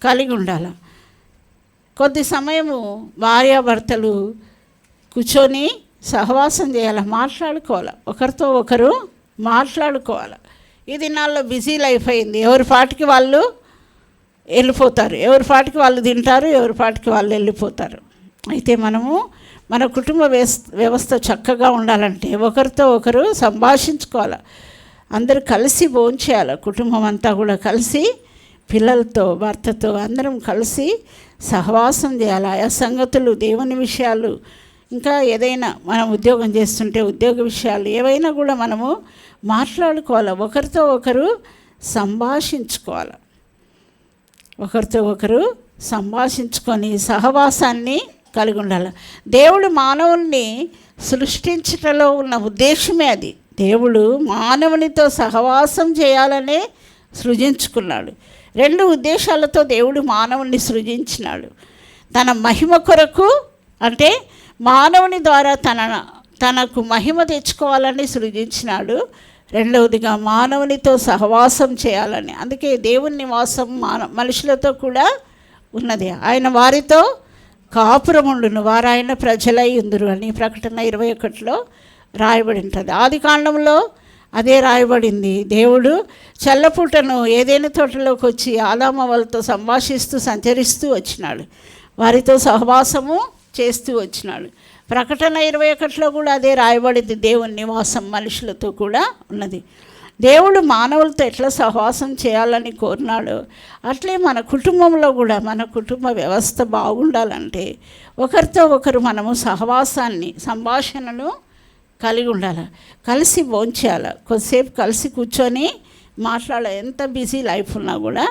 కలిగి ఉండాలి. కొద్ది సమయము భార్యాభర్తలు కూర్చొని సహవాసం చేయాలి, మాట్లాడుకోవాలి, ఒకరితో ఒకరు మాట్లాడుకోవాలి. ఈ దినాల్లో బిజీ లైఫ్ అయింది, ఎవరి పాటికి వాళ్ళు వెళ్ళిపోతారు, ఎవరి పాటికి వాళ్ళు తింటారు, ఎవరి పాటికి వాళ్ళు వెళ్ళిపోతారు. అయితే మనము మన కుటుంబ వ్యవస్థ చక్కగా ఉండాలంటే ఒకరితో ఒకరు సంభాషించుకోవాలి, అందరూ కలిసి భోంచేయాలి. కుటుంబం అంతా కూడా కలిసి, పిల్లలతో, భర్తతో అందరం కలిసి సహవాసం చేయాలి. ఆయా సంగతులు, దేవుని విషయాలు, ఇంకా ఏదైనా మనం ఉద్యోగం చేస్తుంటే ఉద్యోగ విషయాలు ఏవైనా కూడా మనము మాట్లాడుకోవాలి, ఒకరితో ఒకరు సంభాషించుకోవాలి. ఒకరితో ఒకరు సంభాషించుకొని సహవాసాన్ని కలిగి ఉండాలి. దేవుడు మానవుల్ని సృష్టించటంలో ఉన్న ఉద్దేశమే అది. దేవుడు మానవునితో సహవాసం చేయాలనే సృజించుకున్నాడు. 2 ఉద్దేశాలతో దేవుడు మానవుని సృజించినాడు. తన మహిమ కొరకు, అంటే మానవుని ద్వారా తనకు మహిమ తెచ్చుకోవాలని సృజించినాడు. రెండవదిగా మానవునితో సహవాసం చేయాలని. అందుకే దేవుని నివాసం మనుషులతో కూడా ఉన్నది. ఆయన వారితో కాపురముండును, వారు ఆయన ప్రజలై ఉందురు అని ప్రకటన 21లో రాయబడి ఉంటుంది. ఆది కాండంలో అదే రాయబడింది. దేవుడు చల్లపూటను ఏదైనా తోటలోకి వచ్చి ఆదామవ్వలతో సంభాషిస్తూ సంచరిస్తూ వచ్చినాడు, వారితో సహవాసము చేస్తూ వచ్చినాడు. ప్రకటన 21లో కూడా అదే రాయబడింది. దేవుని నివాసం మనుషులతో కూడా ఉన్నది. దేవుడు మానవులతో ఎట్లా సహవాసం చేయాలని కోరినాడో అట్లే మన కుటుంబంలో కూడా, మన కుటుంబ వ్యవస్థ బాగుండాలంటే ఒకరితో ఒకరు మనము సంభాషణను కలిగి ఉండాలి, కలిసి భోంచేయాలి, కొద్దిసేపు కలిసి కూర్చొని మాట్లాడాలి. ఎంత బిజీ లైఫ్ ఉన్నా కూడా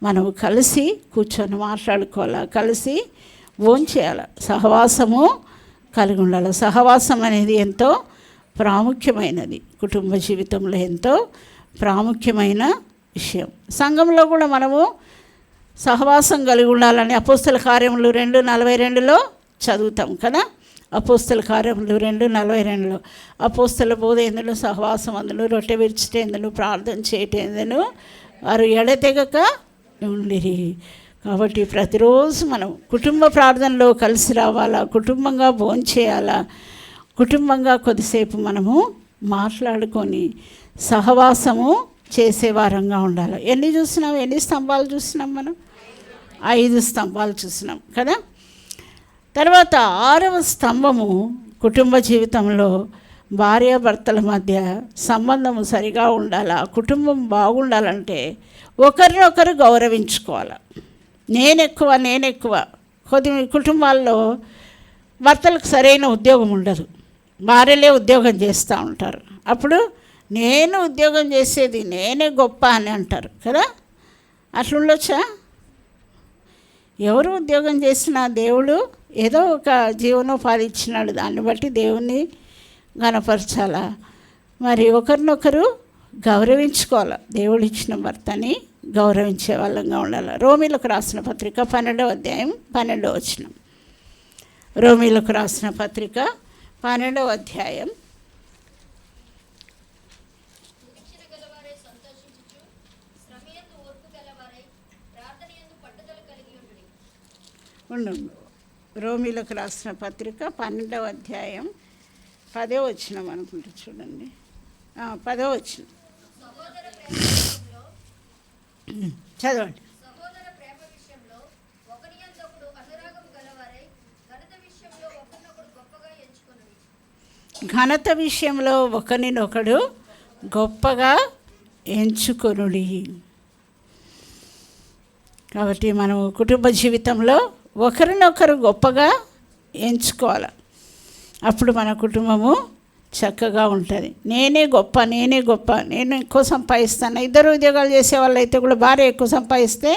మనము కలిసి కూర్చొని మాట్లాడుకోవాలా, కలిసి భోంచేయాలి, సహవాసము కలిగి ఉండాలి. సహవాసం అనేది ఎంతో ప్రాముఖ్యమైనది, కుటుంబ జీవితంలో ఎంతో ప్రాముఖ్యమైన విషయం. సంఘంలో కూడా మనము సహవాసం కలిగి ఉండాలని అపోస్తల కార్యములు 2:42 చదువుతాం కదా. అపోస్తల కార్యములు 2:42 అపోస్తల బోధ ఎందును, సహవాసం అందును, రొట్టె విరిచిటే ఎందును, ప్రార్థన చేయటం ఎందును వారు ఎడతెగక ఉండిరి. కాబట్టి ప్రతిరోజు మనం కుటుంబ ప్రార్థనలో కలిసి రావాలా, కుటుంబంగా భోంచేయాలా, కుటుంబంగా కొద్దిసేపు మనము మాట్లాడుకొని సహవాసము చేసే వారంగా ఉండాలి. ఎన్ని స్తంభాలు చూసినాం మనం? 5 స్తంభాలు చూసినాం కదా. తర్వాత 6వ స్తంభము, కుటుంబ జీవితంలో భార్యాభర్తల మధ్య సంబంధము సరిగా ఉండాలా, కుటుంబం బాగుండాలంటే ఒకరినొకరు గౌరవించుకోవాలి. నేనెక్కువ. కొద్ది కుటుంబాల్లో భర్తలకు సరైన ఉద్యోగం ఉండదు, భార్యలే ఉద్యోగం చేస్తూ ఉంటారు. అప్పుడు నేను ఉద్యోగం చేసేది నేనే గొప్ప అని అంటారు కదా. అట్లుండొచ్చా? ఎవరు ఉద్యోగం చేసినా దేవుడు ఏదో ఒక జీవనోపాధి ఇచ్చినాడు, దాన్ని బట్టి దేవుణ్ణి గణపరచాలా. మరి ఒకరినొకరు గౌరవించుకోవాలి, దేవుడు ఇచ్చిన భర్తని గౌరవించే వాళ్ళంగా ఉండాలి. రోమీలకు రాసిన పత్రిక 12వ అధ్యాయం 12వ వచనం. రోమీలకు రాసిన పత్రిక 12వ అధ్యాయం రోమీలకు రాసిన పత్రిక 12వ అధ్యాయం 10వ వచనం అనుకుంటే చూడండి. 10వ వచనం చదవండి. ఘనత విషయంలో ఒకరినొకడు గొప్పగా ఎంచుకొనుడి. కాబట్టి మనం కుటుంబ జీవితంలో ఒకరినొకరు గొప్పగా ఎంచుకోవాలి. అప్పుడు మన కుటుంబము చక్కగా ఉంటుంది. నేనే గొప్ప, నేను ఎక్కువ సంపాదిస్తాను. 2 ఉద్యోగాలు చేసే వాళ్ళు అయితే కూడా భార్య ఎక్కువ సంపాదిస్తే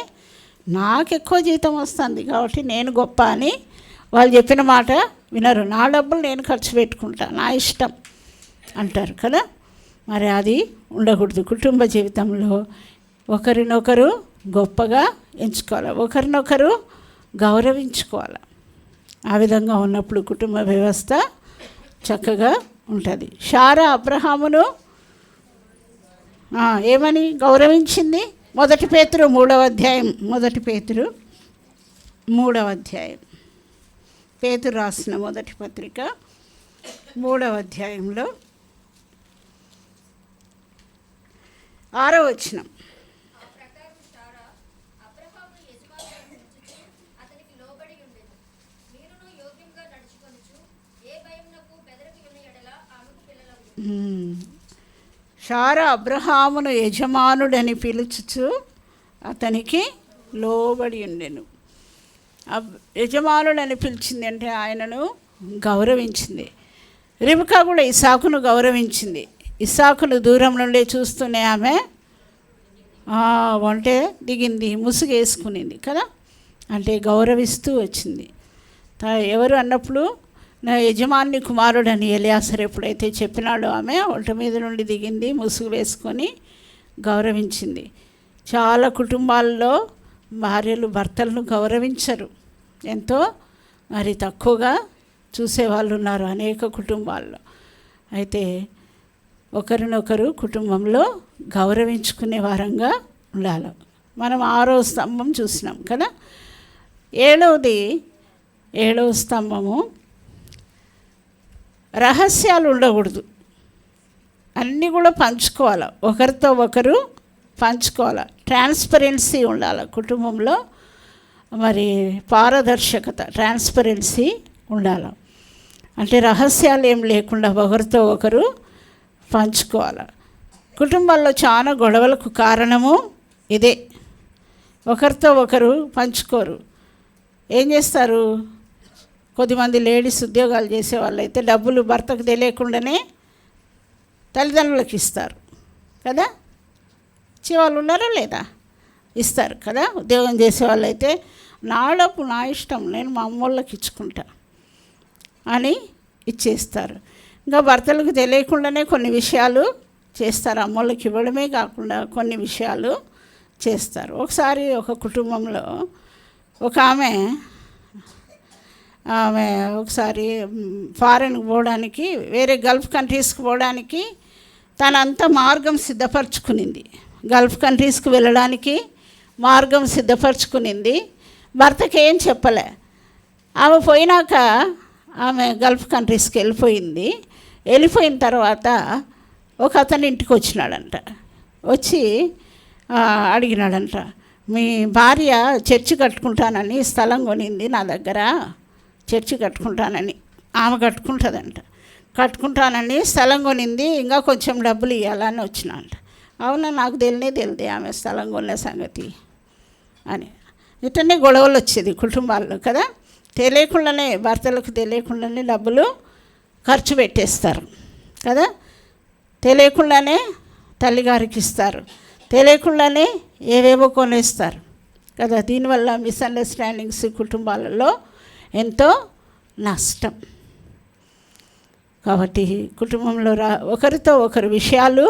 నాకు ఎక్కువ జీతం వస్తుంది కాబట్టి నేను గొప్ప అని వాళ్ళు చెప్పిన మాట వినరు. నా డబ్బులు నేను ఖర్చు పెట్టుకుంటా, నా ఇష్టం అంటారు కదా. మరి అది ఉండకూడదు. కుటుంబ జీవితంలో ఒకరినొకరు గొప్పగా ఎంచుకోవాలి, ఒకరినొకరు గౌరవించుకోవాలి. ఆ విధంగా ఉన్నప్పుడు కుటుంబ వ్యవస్థ చక్కగా ఉంటుంది. శారా అబ్రహామును ఏమని గౌరవించింది? 1 పేతురు 3వ అధ్యాయం, 1 పేతురు 3వ అధ్యాయం, పేతురు రాసిన మొదటి పత్రిక 3వ అధ్యాయంలో 6వ వచనం. శారా అబ్రహామును యజమానుడని పిలుచుచు అతనికి లోబడి ఉండెను. యజమానుడని పిలిచింది అంటే ఆయనను గౌరవించింది. రిబకా కూడా ఇస్సాకును గౌరవించింది. ఇస్సాకును దూరం నుండి చూస్తూనే ఆమె వంటే దిగింది, ముసుగేసుకునింది కదా. అంటే గౌరవిస్తూ వచ్చింది. ఎవరు అన్నప్పుడు నా యజమాని కుమారుడని ఎలియాసరు ఎప్పుడైతే చెప్పినాడో ఆమె ఒంట మీద నుండి దిగింది, ముసుగు వేసుకొని గౌరవించింది. చాలా కుటుంబాల్లో భార్యలు భర్తలను గౌరవించరు, ఎంతో మరి తక్కువగా చూసేవాళ్ళు ఉన్నారు అనేక కుటుంబాల్లో. అయితే ఒకరినొకరు కుటుంబంలో గౌరవించుకునే వారంగా ఉండాలి. మనం 6వ స్తంభం చూసినాం కదా. 7వ స్తంభము రహస్యాలు ఉండకూడదు, అన్నీ కూడా పంచుకోవాలి, ఒకరితో ఒకరు పంచుకోవాలి. ట్రాన్స్పరెన్సీ ఉండాలి కుటుంబంలో. మరి పారదర్శకత, ట్రాన్స్పరెన్సీ ఉండాలి. అంటే రహస్యాలు ఏం లేకుండా ఒకరితో ఒకరు పంచుకోవాలి. కుటుంబాల్లో చాలా గొడవలకు కారణము ఇదే, ఒకరితో ఒకరు పంచుకోరు. ఏం చేస్తారు? కొద్దిమంది లేడీస్ ఉద్యోగాలు చేసే వాళ్ళు అయితే డబ్బులు భర్తకు తెలియకుండానే తల్లిదండ్రులకు ఇస్తారు కదా. ఇచ్చేవాళ్ళు ఉన్నారా లేదా? ఇస్తారు కదా. ఉద్యోగం చేసే వాళ్ళైతే నా డబ్బు నా ఇష్టం, నేను మా అమ్మోళ్ళకి ఇచ్చుకుంటా అని ఇచ్చేస్తారు. ఇంకా భర్తలకు తెలియకుండానే కొన్ని విషయాలు చేస్తారు. అమ్మోళ్ళకి ఇవ్వడమే కాకుండా కొన్ని విషయాలు చేస్తారు. ఒకసారి ఒక కుటుంబంలో ఒక ఆమె ఒకసారి ఫారెన్కి పోవడానికి, వేరే గల్ఫ్ కంట్రీస్కి పోవడానికి తనంతా మార్గం సిద్ధపరచుకునింది. గల్ఫ్ కంట్రీస్కి వెళ్ళడానికి మార్గం సిద్ధపరచుకునింది. భర్తకి ఏం చెప్పలే. ఆమె పోయినాక ఆమె గల్ఫ్ కంట్రీస్కి వెళ్ళిపోయిన తర్వాత ఒక అతని ఇంటికి వచ్చినాడంట. వచ్చి అడిగినాడంట, మీ భార్య చర్చి కట్టుకుంటానని స్థలం కొనింది నా దగ్గర, చర్చి కట్టుకుంటానని. ఆమె కట్టుకుంటానని స్థలం కొనింది, ఇంకా కొంచెం డబ్బులు ఇవ్వాలని వచ్చినాడంట. అవునా, నాకు తెలియదే ఆమె స్థలం కొన్న సంగతి అని. ఇట్లనే గొడవలు వచ్చేది కుటుంబాల్లో కదా. తెలియకుండానే, భర్తలకు తెలియకుండానే డబ్బులు ఖర్చు పెట్టేస్తారు కదా. తెలియకుండానే తల్లిగారికి ఇస్తారు, తెలియకుండానే ఏవేవో కొనేస్తారు కదా. దీనివల్ల మిస్అండర్స్టాండింగ్స్ కుటుంబాలలో ఎంతో నష్టం. కాబట్టి కుటుంబంలో ఒకరితో ఒకరు విషయాలు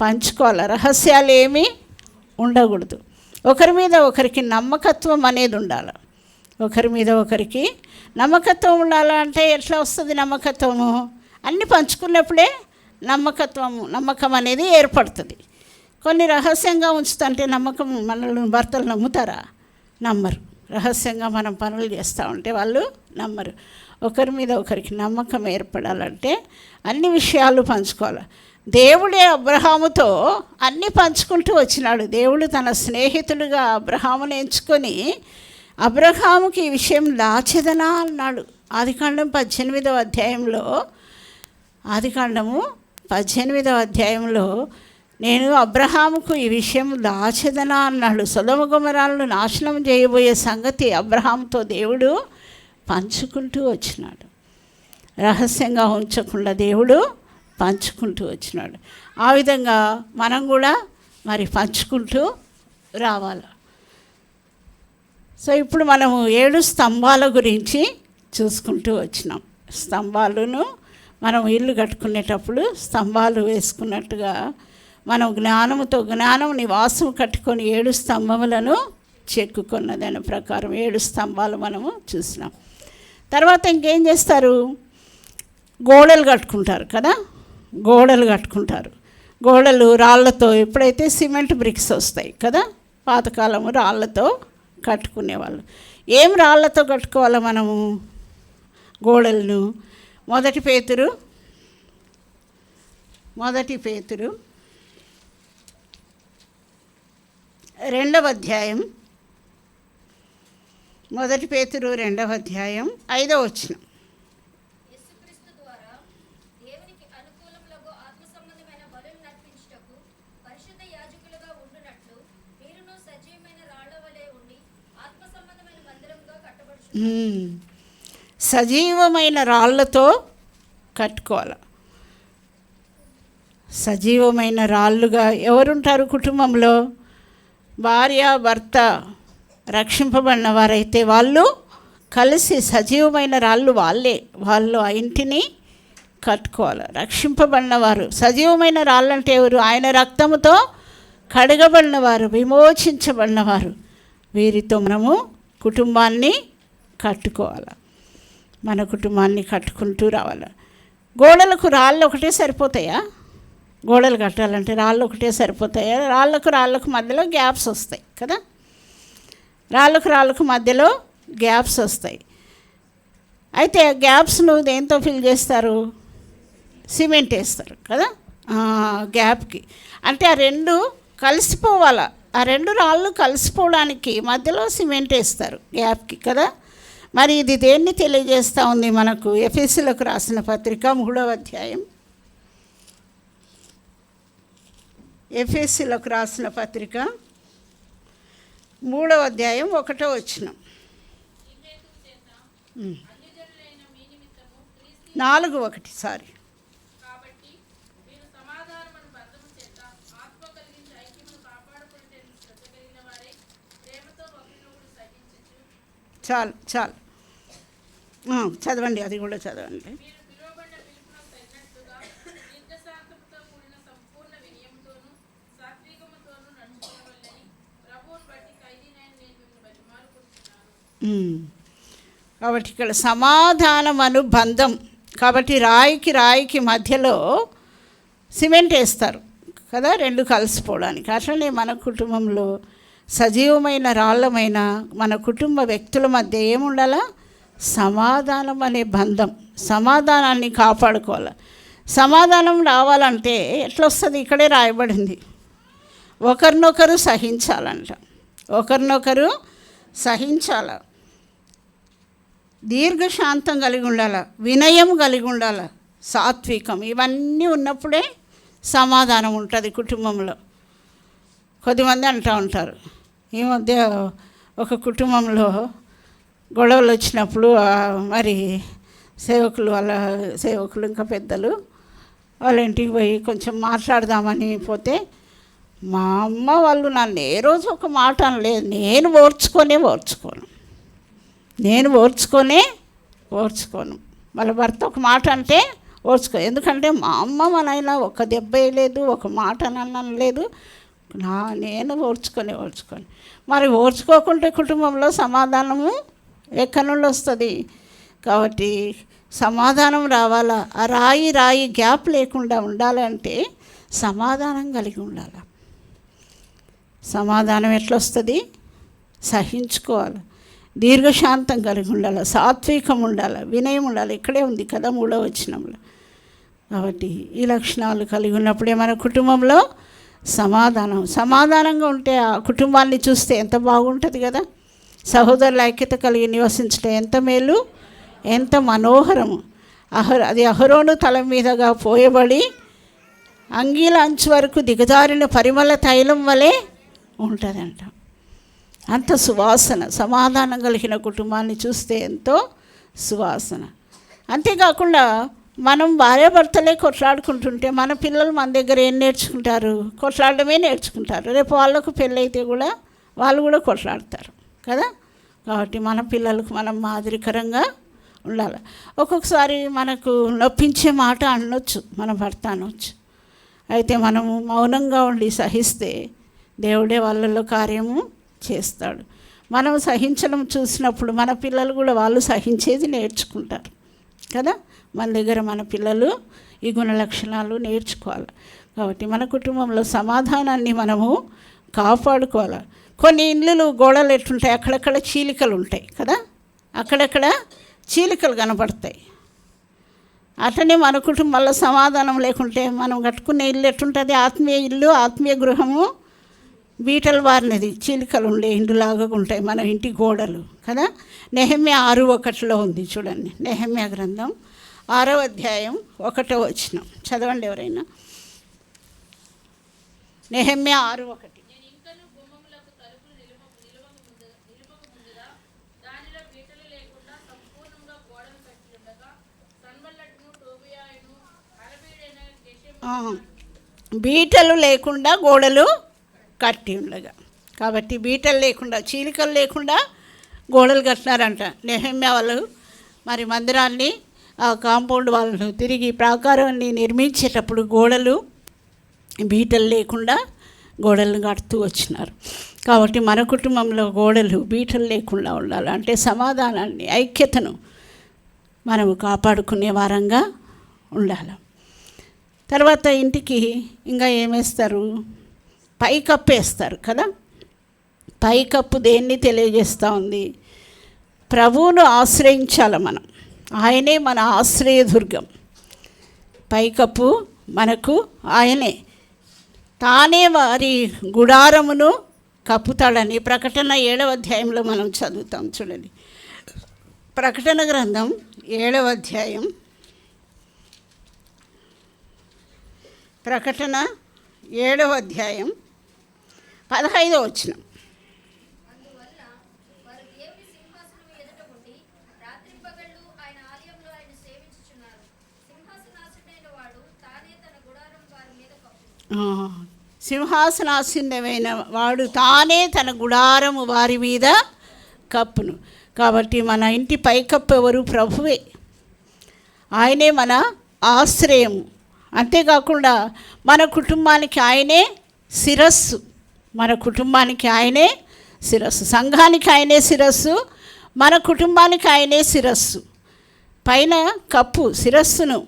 పంచుకోవాలి, రహస్యాలు ఏమీ ఉండకూడదు. ఒకరి మీద ఒకరికి నమ్మకత్వం అనేది ఉండాలి. ఒకరి మీద ఒకరికి నమ్మకత్వం ఉండాలంటే ఎట్లా వస్తుంది నమ్మకత్వము? అన్నీ పంచుకున్నప్పుడే నమ్మకం అనేది ఏర్పడుతుంది. కొన్ని రహస్యంగా ఉంచుతుంటే మనల్ని భర్తలు నమ్ముతారా? నమ్మరు. రహస్యంగా మనం పనులు చేస్తూ ఉంటే వాళ్ళు నమ్మరు. ఒకరి మీద ఒకరికి నమ్మకం ఏర్పడాలంటే అన్ని విషయాలు పంచుకోవాలి. దేవుడే అబ్రహాముతో అన్నీ పంచుకుంటూ వచ్చినాడు. దేవుడు తన స్నేహితుడిగా అబ్రహామును ఎంచుకొని అబ్రహాముకి ఈ విషయం దాచెదనా అన్నాడు. ఆదికాండము 18వ అధ్యాయంలో నేను అబ్రహాముకు ఈ విషయం దాచెదనా అన్నాడు. సొదొమ గొమొర్రాలను నాశనం చేయబోయే సంగతి అబ్రహాముతో దేవుడు పంచుకుంటూ వచ్చినాడు. రహస్యంగా ఉంచకుండా దేవుడు పంచుకుంటూ వచ్చినాడు. ఆ విధంగా మనం కూడా మరి పంచుకుంటూ రావాలి. సో ఇప్పుడు మనము 7 స్తంభాల గురించి చూసుకుంటూ వచ్చినాం. స్తంభాలను మనం ఇల్లు కట్టుకునేటప్పుడు స్తంభాలు వేసుకున్నట్టుగా మనం జ్ఞానం నివాసం కట్టుకొని 7 స్తంభములను చెక్కుకున్నదాని ప్రకారం 7 స్తంభాలు మనము చూసినాం. తర్వాత ఇంకేం చేస్తారు? గోడలు కట్టుకుంటారు కదా. గోడలు రాళ్లతో, ఎప్పుడైతే సిమెంట్ బ్రిక్స్ వస్తాయి కదా, పాతకాలము రాళ్లతో కట్టుకునేవాళ్ళు. ఏం రాళ్లతో కట్టుకోవాలో మనము గోడలను? మొదటి పేతురు 2వ అధ్యాయం 5వ వచనం. యేసుక్రీస్తు ద్వారా దేవునికి అనుకూలములగు ఆత్మ సంబంధమైన బలులు నర్పించుటకు పరిశుద్ధ యాజకులుగా ఉండునట్లు మీరును సజీవమైన రాళ్ల వలె ఉండి ఆత్మ సంబంధమైన మందిరముగా కట్టబడుచున్నారు. సజీవమైన రాళ్లతో కట్టుకోవాలి. సజీవమైన రాళ్ళుగా ఎవరుంటారు కుటుంబంలో? భార్య భర్త రక్షింపబడిన వారైతే వాళ్ళు కలిసి సజీవమైన రాళ్ళు వాళ్ళు ఆ ఇంటిని కట్టుకోవాలి. రక్షింపబడిన వారు సజీవమైన రాళ్ళు అంటే ఎవరు? ఆయన రక్తముతో కడగబడిన వారు, విమోచించబడిన వారు. వీరితో మనము కుటుంబాన్ని కట్టుకోవాలి. మన కుటుంబాన్ని కట్టుకుంటూ రావాలి. గోడలకు రాళ్ళు ఒకటే సరిపోతాయా? గోడలు కట్టాలంటే రాళ్ళు ఒకటే సరిపోతాయా? రాళ్ళకు మధ్యలో గ్యాప్స్ వస్తాయి కదా. రాళ్ళకు మధ్యలో గ్యాప్స్ వస్తాయి. అయితే ఆ గ్యాప్స్ను దేంతో ఫిల్ చేస్తారు? సిమెంట్ వేస్తారు కదా గ్యాప్కి. అంటే ఆ 2 కలిసిపోవాలి. ఆ 2 రాళ్ళు కలిసిపోవడానికి మధ్యలో సిమెంట్ వేస్తారు గ్యాప్కి కదా. మరి ఇది దేన్ని తెలియజేస్తూ ఉంది మనకు? ఎఫెసీయులకు రాసిన పత్రిక 3వ అధ్యాయం. ఎఫెసీయులకు రాసిన పత్రిక 3వ అధ్యాయం 1వ వచనం. 4:1 సారీ. కాబట్టి మీరు సమాధానమును బంధము చేత ఆత్మ కలిగించి ఐక్యమును కాపాడుకొనుటకు శ్రద్ధ కలిగిన వారై చాలు చాలు చదవండి, అది కూడా చదవండి. మీరు పిలువబడిన పిలుపునకు తగినట్లుగా దీర్ఘశాంతముతో కూడిన సంపూర్ణ వినయముతోనూ సాత్వికముతోనూ నడుచుకోవాలని ప్రభువును బట్టి ఖైదీనైన నేను మిమ్మల్ని బతిమాలుకుంటున్నాను. కాబట్టి ఇక్కడ సమాధానం అనుబంధం. కాబట్టి రాయికి మధ్యలో సిమెంట్ వేస్తారు కదా, రెండు కలిసిపోవడానికి. అట్లనే మన కుటుంబంలో సజీవమైన రాళ్ళమైన మన కుటుంబ వ్యక్తుల మధ్య ఏముండాలా? సమాధానం అనే బంధం. సమాధానాన్ని కాపాడుకోవాలి. సమాధానం రావాలంటే ఎట్లా వస్తుంది? ఇక్కడే రాయబడింది, ఒకరినొకరు సహించాలంట. ఒకరినొకరు సహించాల, దీర్ఘశాంతం కలిగి ఉండాలి, వినయం కలిగి ఉండాలి, సాత్వికం. ఇవన్నీ ఉన్నప్పుడే సమాధానం ఉంటుంది కుటుంబంలో. కొద్దిమంది అంటూ ఉంటారు, ఈ మధ్య ఒక కుటుంబంలో గొడవలు వచ్చినప్పుడు మరి సేవకులు ఇంకా పెద్దలు వాళ్ళ ఇంటికి పోయి కొంచెం మాట్లాడదామని పోతే, మా అమ్మ వాళ్ళు నన్ను ఏ రోజు ఒక మాట అనలేదు. నేను ఓర్చుకోను. వాళ్ళ భర్త ఒక మాట అంటే ఓర్చుకో. ఎందుకంటే మా అమ్మ మా నాయన ఒక దెబ్బ వేయలేదు, ఒక మాట అనలేదు. నేను ఓర్చుకొని మరి ఓర్చుకోకుంటే కుటుంబంలో సమాధానము ఎక్కడి నుండి వస్తుంది? కాబట్టి సమాధానం రావాలా. ఆ రాయి గ్యాప్ లేకుండా ఉండాలంటే సమాధానం కలిగి ఉండాలి. సమాధానం ఎట్లా వస్తుంది? సహించుకోవాలి, దీర్ఘశాంతం కలిగి ఉండాలి, సాత్వికం ఉండాలి, వినయం ఉండాలి. ఇక్కడే ఉంది కదా 3వ వచనంలో. కాబట్టి ఈ లక్షణాలు కలిగి ఉన్నప్పుడే మన కుటుంబంలో సమాధానంగా ఉంటే ఆ కుటుంబాన్ని చూస్తే ఎంత బాగుంటుంది కదా. సహోదరుల ఐక్యత కలిగి నివసించడం ఎంత మేలు, ఎంత మనోహరము. అది అహరోను తల మీదగా పోయబడి అంగీల అంచు వరకు దిగజారిన పరిమళ తైలం వలె ఉంటుందంట. అంత సువాసన. సమాధానం కలిగిన కుటుంబాన్ని చూస్తే ఎంతో సువాసన. అంతేకాకుండా మనం భార్యాభర్తలే కొట్లాడుకుంటుంటే మన పిల్లలు మన దగ్గర ఏం నేర్చుకుంటారు? కొట్లాడడమే నేర్చుకుంటారు. రేపు వాళ్ళకు పెళ్ళైతే కూడా వాళ్ళు కూడా కొట్లాడతారు కదా. కాబట్టి మన పిల్లలకు మనం మాదిరికరంగా ఉండాలి. ఒక్కొక్కసారి మనకు నొప్పించే మాట అనొచ్చు, మన భర్త అనొచ్చు. అయితే మనము మౌనంగా ఉండి సహిస్తే దేవుడే వాళ్ళలో కార్యము చేస్తాడు. మనం సహించడం చూసినప్పుడు మన పిల్లలు కూడా వాళ్ళు సహించేది నేర్చుకుంటారు కదా. మన దగ్గర మన పిల్లలు ఈ గుణ లక్షణాలు నేర్చుకోవాలి. కాబట్టి మన కుటుంబంలో సమాధానాన్ని మనము కాపాడుకోవాలి. కొన్ని ఇళ్ళు గోడలు ఎట్లుంటాయి, అక్కడక్కడ చీలికలు ఉంటాయి కదా, అక్కడక్కడ చీలికలు కనబడతాయి. అట్లనే మన కుటుంబంలో సమాధానం లేకుంటే మనం కట్టుకునే ఇల్లు ఎట్లుంటుంది? ఆత్మీయ ఇల్లు, ఆత్మీయ గృహము బీటలు వారినది, చీలికలు ఉండే ఇండులాగా ఉంటాయి మన ఇంటి గోడలు కదా. నెహెమ్యా 6:1 ఉంది చూడండి. నెహెమ్యా గ్రంథం 6వ అధ్యాయం 1వ వచనం చదవండి ఎవరైనా. నెహెమ్యా 6:1. బీటలు లేకుండా గోడలు కట్టి ఉండగా. కాబట్టి బీటలు లేకుండా, చీలికలు లేకుండా గోడలు కట్టినారంట నెహెమ్యా వాళ్ళు. మరి మందిరాన్ని, ఆ కాంపౌండ్ వాళ్ళను తిరిగి ప్రాకారాన్ని నిర్మించేటప్పుడు గోడలు బీటలు లేకుండా గోడలను కడుతూ వచ్చినారు. కాబట్టి మన కుటుంబంలో గోడలు బీటలు లేకుండా ఉండాలి. అంటే సమాధానాన్ని, ఐక్యతను మనము కాపాడుకునే వారంగా ఉండాలి. తర్వాత ఇంటికి ఇంకా ఏమేస్తారు? పైకప్పు వేస్తారు కదా. పైకప్పు దేన్ని తెలియజేస్తూ ఉంది? ప్రభువును ఆశ్రయించాలి మనం. ఆయనే మన ఆశ్రయదుర్గం. పైకప్పు మనకు ఆయనే. తానే వారి గుడారమును కప్పుతాడని ప్రకటన 7వ అధ్యాయంలో మనం చదువుతాం చూడండి. ప్రకటన గ్రంథం 7వ అధ్యాయం, ప్రకటన 7వ అధ్యాయం 15వ వచనం. అందువల్ల వారు దేవుని సింహాసనం ఎదుట ఉండి రాత్రింపగళ్ళు ఆయన ఆలయంలో ఆయన సేవించుచున్నారు. సింహాసనాసీనుడైన వాడు తానే తన గుడారం వారి మీద కప్పును. సింహాసనాసీనుడైన వాడు తానే తన గుడారము వారి మీద కప్పును. కాబట్టి మన ఇంటి పైకప్పు ఎవరు? ప్రభువే. ఆయనే మన ఆశ్రయము. అంతేకాకుండా మన కుటుంబానికి ఆయనే శిరస్సు. మన కుటుంబానికి ఆయనే శిరస్సు. సంఘానికి ఆయనే శిరస్సు, మన కుటుంబానికి ఆయనే శిరస్సు. పైన కప్పు శిరస్సును,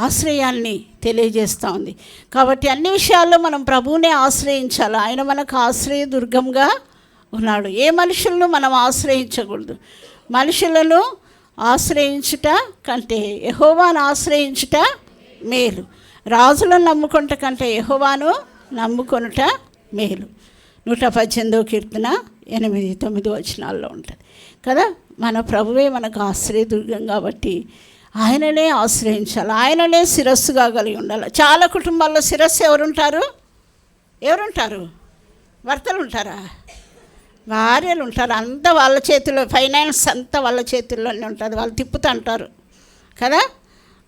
ఆశ్రయాన్ని తెలియజేస్తూ ఉంది. కాబట్టి అన్ని విషయాల్లో మనం ప్రభువునే ఆశ్రయించాలి. ఆయన మనకు ఆశ్రయ దుర్గంగా ఉన్నాడు. ఏ మనుషులను మనం ఆశ్రయించకూడదు. మనుషులను ఆశ్రయించుట కంటే యెహోవాను ఆశ్రయించుట మేలు. రాజులను నమ్ముకొనుట కంటే యెహోవాను నమ్ముకొనుట మేలు. 118వ కీర్తన 8-9 వచనాల్లో ఉంటుంది కదా. మన ప్రభువే మనకు ఆశ్రయదుర్గం కాబట్టి ఆయననే ఆశ్రయించాలి. ఆయననే శిరస్సుగా కలిగి ఉండాలి. చాలా కుటుంబాల్లో శిరస్సు ఎవరుంటారు? భర్తలు ఉంటారా? భార్యలు ఉంటారు. అంతా వాళ్ళ చేతిలో, ఫైనాన్స్ అంతా వాళ్ళ చేతుల్లోనే ఉంటుంది. వాళ్ళు తిప్పుతూ అంటారు కదా.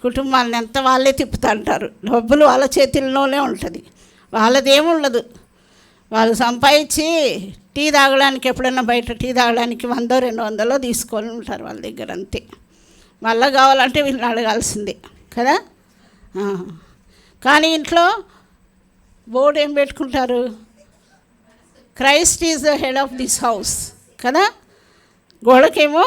కుటుంబాన్ని అంతా వాళ్ళే తిప్పుతూ అంటారు. డబ్బులు వాళ్ళ చేతుల్లోనే ఉంటుంది. వాళ్ళదేముండదు. వాళ్ళు సంపాదించి టీ తాగడానికి, ఎప్పుడైనా బయట టీ తాగడానికి 100-200 తీసుకొని ఉంటారు వాళ్ళ దగ్గర, అంతే. మళ్ళీ కావాలంటే వీళ్ళని అడగాల్సిందే కదా. కానీ ఇంట్లో బోర్డు ఏం పెట్టుకుంటారు? Christ is the head of this house కదా. గోడకేమో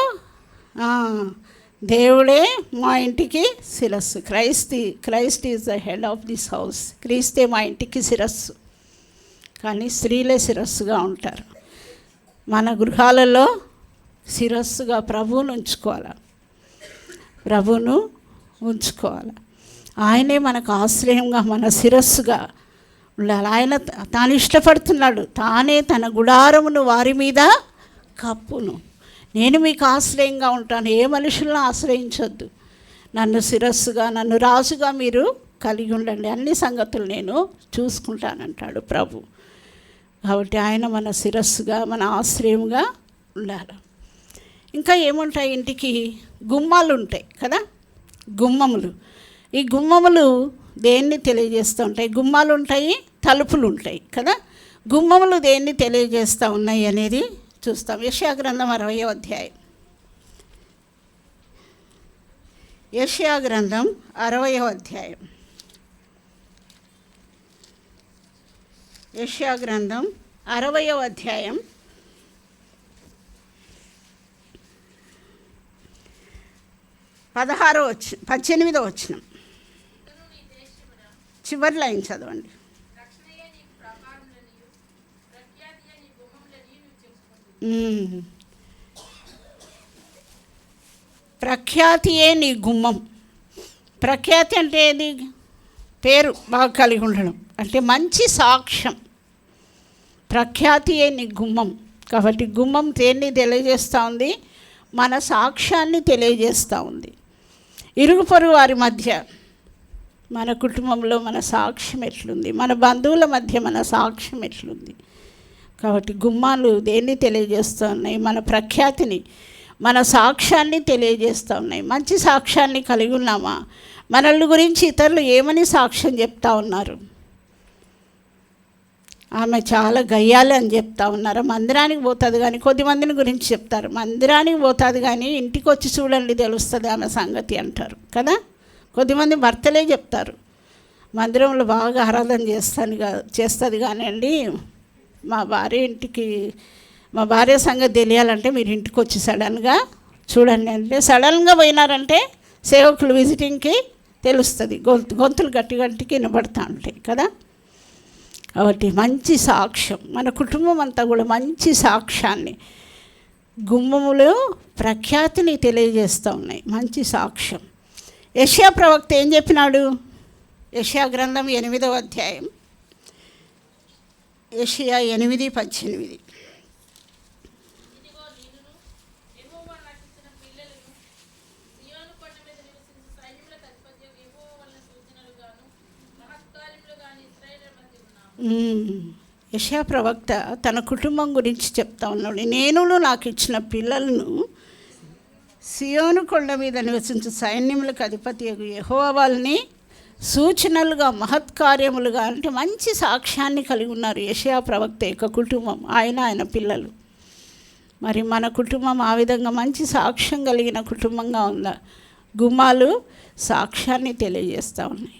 దేవుడే మా ఇంటికి శిరస్సు. Christ is the head of this house. క్రీస్తే మా ఇంటికి శిరస్సు. కానీ స్త్రీలే శిరస్సుగా ఉంటారు. మన గృహాలలో శిరస్సుగా ప్రభువును ఉంచుకోవాలి. ఆయనే మనకు ఆశ్రయంగా, మన శిరస్సుగా ఉండాలి. ఆయన తాను ఇష్టపడుతున్నాడు. తానే తన గుడారమును వారి మీద కప్పును. నేను మీకు ఆశ్రయంగా ఉంటాను. ఏ మనుషులను ఆశ్రయించొద్దు. నన్ను శిరస్సుగా, నన్ను రాజుగా మీరు కలిగి ఉండండి. అన్ని సంగతులు నేను చూసుకుంటానంటాడు ప్రభు. కాబట్టి ఆయన మన శిరస్సుగా, మన ఆశ్రయంగా ఉండాలి. ఇంకా ఏముంటాయి? ఇంటికి గుమ్మాలు ఉంటాయి కదా, గుమ్మములు. ఈ గుమ్మములు దేన్ని తెలియజేస్తూ ఉంటాయి? గుమ్మాలు ఉంటాయి, తలుపులు ఉంటాయి కదా. గుమ్మములు దేన్ని తెలియజేస్తూ ఉన్నాయి అనేది చూస్తాం. యెషయా గ్రంథం 60వ అధ్యాయం. యెషయా గ్రంథం 60వ అధ్యాయం. యెషయా గ్రంథం 60వ అధ్యాయం 18వ వచనం. చివరి లైన్ చదవండి. ప్రఖ్యాతియే నీ గుమ్మం. ప్రఖ్యాతి అంటే ఏది? పేరు బాగా కలిగి ఉండడం, అంటే మంచి సాక్ష్యం. ప్రఖ్యాతియే నీ గుమ్మం. కాబట్టి గుమ్మం దేన్ని తెలియజేస్తూ ఉంది? మన సాక్ష్యాన్ని తెలియజేస్తూ ఉంది. ఇరుగు పొరుగు వారి మధ్య, మన కుటుంబంలో మన సాక్ష్యం ఎట్లుంది? మన బంధువుల మధ్య మన సాక్ష్యం ఎట్లుంది? కాబట్టి గుమ్మాలు దేన్ని తెలియజేస్తూ ఉన్నాయి? మన ప్రఖ్యాతిని, మన సాక్ష్యాన్ని తెలియజేస్తూ ఉన్నాయి. మంచి సాక్ష్యాన్ని కలిగి ఉన్నామా? మనల్ని గురించి ఇతరులు ఏమని సాక్ష్యం చెప్తా ఉన్నారు? ఆమె చాలా గయ్యాలి అని చెప్తా ఉన్నారు. మందిరానికి పోతుంది కానీ, కొద్దిమందిని గురించి చెప్తారు. మందిరానికి పోతుంది కానీ ఇంటికి వచ్చి చూడండి తెలుస్తుంది ఆమె సంగతి అంటారు కదా. కొద్దిమంది భర్తలే చెప్తారు, మందిరంలో బాగా ఆరాధన చేస్తుంది కానివ్వండి, మా భార్య సంగతి తెలియాలంటే మీరు ఇంటికి వచ్చి సడన్గా చూడండి అంటే, సడన్గా పోయినారంటే సేవకులు విజిటింగ్కి తెలుస్తుంది. గొంతులు గట్టి వినబడతా ఉంటాయి కదా. కాబట్టి మంచి సాక్ష్యం, మన కుటుంబం అంతా కూడా మంచి సాక్ష్యాన్ని, గుమ్మములు ప్రఖ్యాతిని తెలియజేస్తూ ఉన్నాయి. మంచి సాక్ష్యం. యెషయా ప్రవక్త ఏం చెప్పినాడు? యెషయా గ్రంథం 8వ అధ్యాయం. యెషయా 8:18. యెషయా ప్రవక్త తన కుటుంబం గురించి చెప్తా ఉన్నాడు. నేనును నాకు ఇచ్చిన పిల్లలను సియోను కొండ మీద నివసించు సైన్యములకు అధిపతి యెహోవా వాళ్ళని సూచనలుగా, మహత్కార్యములుగా, అంటే మంచి సాక్ష్యాన్ని కలిగి ఉన్నారు యెషయా ప్రవక్త యొక్క కుటుంబం, ఆయన పిల్లలు. మరి మన కుటుంబం ఆ విధంగా మంచి సాక్ష్యం కలిగిన కుటుంబంగా ఉందా? గుమ్మాలు సాక్ష్యాన్ని తెలియజేస్తూ ఉన్నాయి.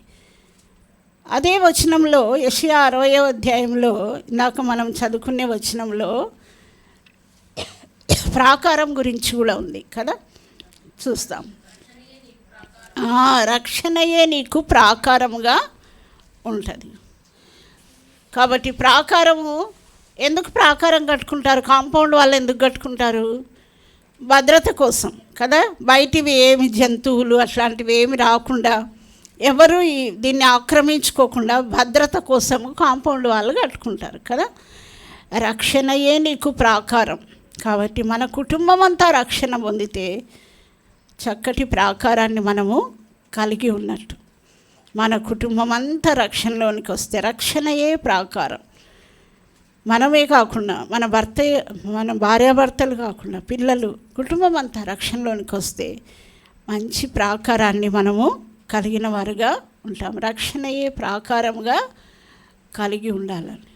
అదే వచనంలో యెషయా 60వ అధ్యాయంలో ఇందాక మనం చదువుకునే వచనంలో ప్రాకారం గురించి కూడా ఉంది కదా, చూస్తాం. రక్షణయే నీకు ప్రాకారముగా ఉంటుంది. కాబట్టి ప్రాకారము, ఎందుకు ప్రాకారం కట్టుకుంటారు? కాంపౌండ్ వాళ్ళు ఎందుకు కట్టుకుంటారు? భద్రత కోసం కదా. బయటివి ఏమి జంతువులు అట్లాంటివి ఏమి రాకుండా, ఎవరు దీన్ని ఆక్రమించుకోకుండా భద్రత కోసము కాంపౌండ్ వాళ్ళు కట్టుకుంటారు కదా. రక్షణయే నీకు ప్రాకారం. కాబట్టి మన కుటుంబం అంతా రక్షణ పొందితే చక్కటి ప్రాకారాన్ని మనము కలిగి ఉన్నట్టు. మన కుటుంబం అంతా రక్షణలోనికి వస్తే రక్షణయే ప్రాకారం. మనమే కాకుండా మన భార్యాభర్తలు కాకుండా పిల్లలు, కుటుంబం అంతా రక్షణలోనికి వస్తే మంచి ప్రాకారాన్ని మనము కలిగిన వారుగా ఉంటాం. రక్షణయే ప్రాకారంగా కలిగి ఉండాలని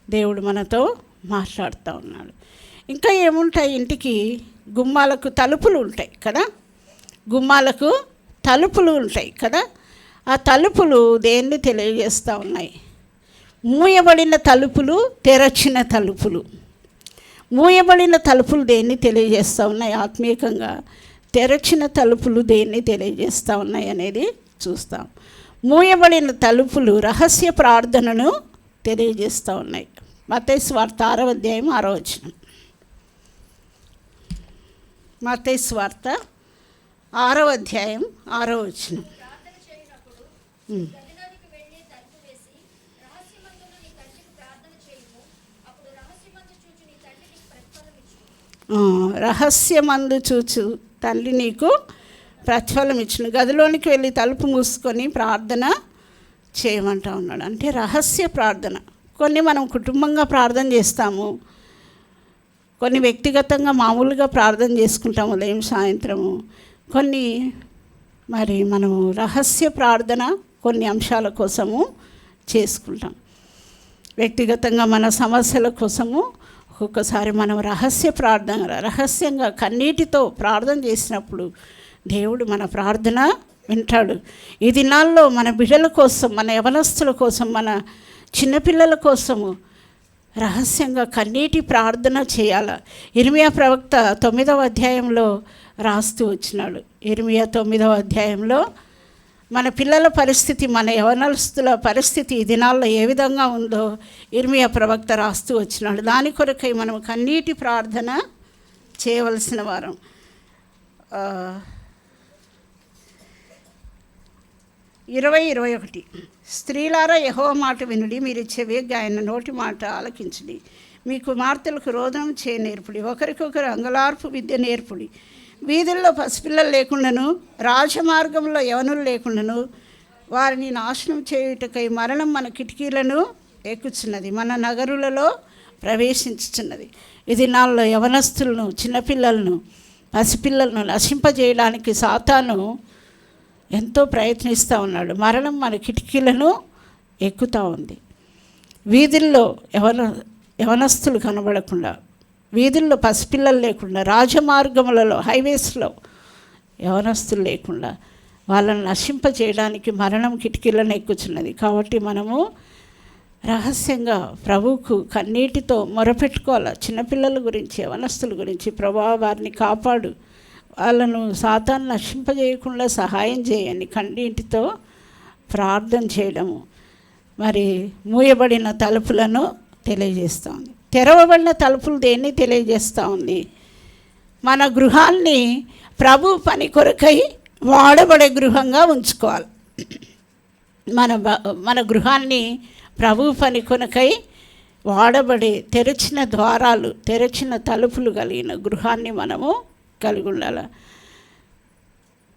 దేవుడు మనతో మాట్లాడుతూ ఉన్నాడు. ఇంకా ఏముంటాయి? ఇంటికి గుమ్మాలకు తలుపులు ఉంటాయి కదా. గుమ్మాలకు తలుపులు ఉంటాయి కదా. ఆ తలుపులు దేన్ని తెలియజేస్తూ ఉన్నాయి? మూయబడిన తలుపులు, తెరచిన తలుపులు. మూయబడిన తలుపులు దేన్ని తెలియజేస్తూ ఉన్నాయి ఆత్మీయంగా? తెరచిన తలుపులు దేన్ని తెలియజేస్తూ ఉన్నాయి అనేది చూస్తాం. మూయబడిన తలుపులు రహస్య ప్రార్థనను తెలియజేస్తూ ఉన్నాయి. మత్తయి సువార్త 6వ అధ్యాయం 6వ వచనం. మత్తయి సువార్త 6వ అధ్యాయం 6వ వచనం. ప్రార్థన చేయనప్పుడు గదిలోనికి వెళ్ళి తలుపు వేసి రహస్యమందున నీ తండ్రికి ప్రార్థన చేయుము. అప్పుడు రహస్యమందు చూచి నీ తండ్రి నీకు ప్రతిఫలం ఇచ్చును. రహస్యమందు చూచు తండ్రి నీకు ప్రతిఫలం ఇచ్చును. గదిలోనికి వెళ్ళి తలుపు మూసుకొని ప్రార్థన చేయమంటా ఉన్నాడు. అంటే రహస్య ప్రార్థన. కొన్ని మనం కుటుంబంగా ప్రార్థన చేస్తాము, కొన్ని వ్యక్తిగతంగా మామూలుగా ప్రార్థన చేసుకుంటాము ఉదయం సాయంత్రము. కొన్ని మరి మనము రహస్య ప్రార్థన కొన్ని అంశాల కోసము చేసుకుంటాం. వ్యక్తిగతంగా మన సమస్యల కోసము ఒక్కొక్కసారి మనం రహస్యంగా కన్నీటితో ప్రార్థన చేసినప్పుడు దేవుడు మన ప్రార్థన వింటాడు. ఈ దినాల్లో మన బిడ్డల కోసం, మన యవనస్తుల కోసం, మన చిన్నపిల్లల కోసము రహస్యంగా కన్నీటి ప్రార్థన చేయాల. ఇర్మియా ప్రవక్త 9వ అధ్యాయంలో రాస్తూ వచ్చినాడు. ఇర్మియా 9వ అధ్యాయంలో మన పిల్లల పరిస్థితి, మన యవనస్తుల పరిస్థితి ఈ దినాల్లో ఏ విధంగా ఉందో ఇర్మియా ప్రవక్త రాస్తూ వచ్చినాడు. దాని కొరకై మనం కన్నీటి ప్రార్థన చేయవలసిన వారం. 20:21 స్త్రీలారా యెహోవా మాట వినుడి, మీరు చెవిగా ఆయన నోటి మాట ఆలకించుడి. మీ కుమార్తెలకు రోదనం చేయ నేర్పుడి, ఒకరికొకరు అంగలార్పు విద్య నేర్పుడి. వీధుల్లో పసిపిల్లలు లేకుండాను, రాజమార్గంలో యవనులు లేకుండాను వారిని నాశనం చేయుటకై మరణం మన కిటికీలను ఎక్కుచున్నది, మన నగరులలో ప్రవేశించుచున్నది. ఈ దినాల్లో యవనస్తులను, చిన్నపిల్లలను, పసిపిల్లలను నశింపజేయడానికి సాతాను ఎంతో ప్రయత్నిస్తూ ఉన్నాడు. మరణం మన కిటికీలను ఎక్కుతూ ఉంది. వీధుల్లో యవనస్తులు కనబడకుండా, వీధుల్లో పసిపిల్లలు లేకుండా, రాజమార్గములలో హైవేస్లో యవనస్తులు లేకుండా వాళ్ళని నశింపజేయడానికి మరణం కిటికీలను ఎక్కుచున్నది. కాబట్టి మనము రహస్యంగా ప్రభువుకు కన్నీటితో మొరపెట్టుకోవాలి. చిన్నపిల్లల గురించి, యవనస్తుల గురించి, ప్రభువా వారిని కాపాడు, వాళ్ళను సాతాను నశింపజేయకుండా సహాయం చేయండి, కన్నీటితో ప్రార్థన చేయడము. మరి మూయబడిన తలుపులను తెలియజేస్తూ ఉంది. తెరవబడిన తలుపులు దేన్ని తెలియజేస్తూ ఉంది? మన గృహాన్ని ప్రభు పని కొరకై వాడబడే గృహంగా ఉంచుకోవాలి. మన గృహాన్ని ప్రభు పని కొరకై వాడబడే తెరిచిన ద్వారాలు, తెరిచిన తలుపులు కలిగిన గృహాన్ని మనము కలిగి ఉండాలి.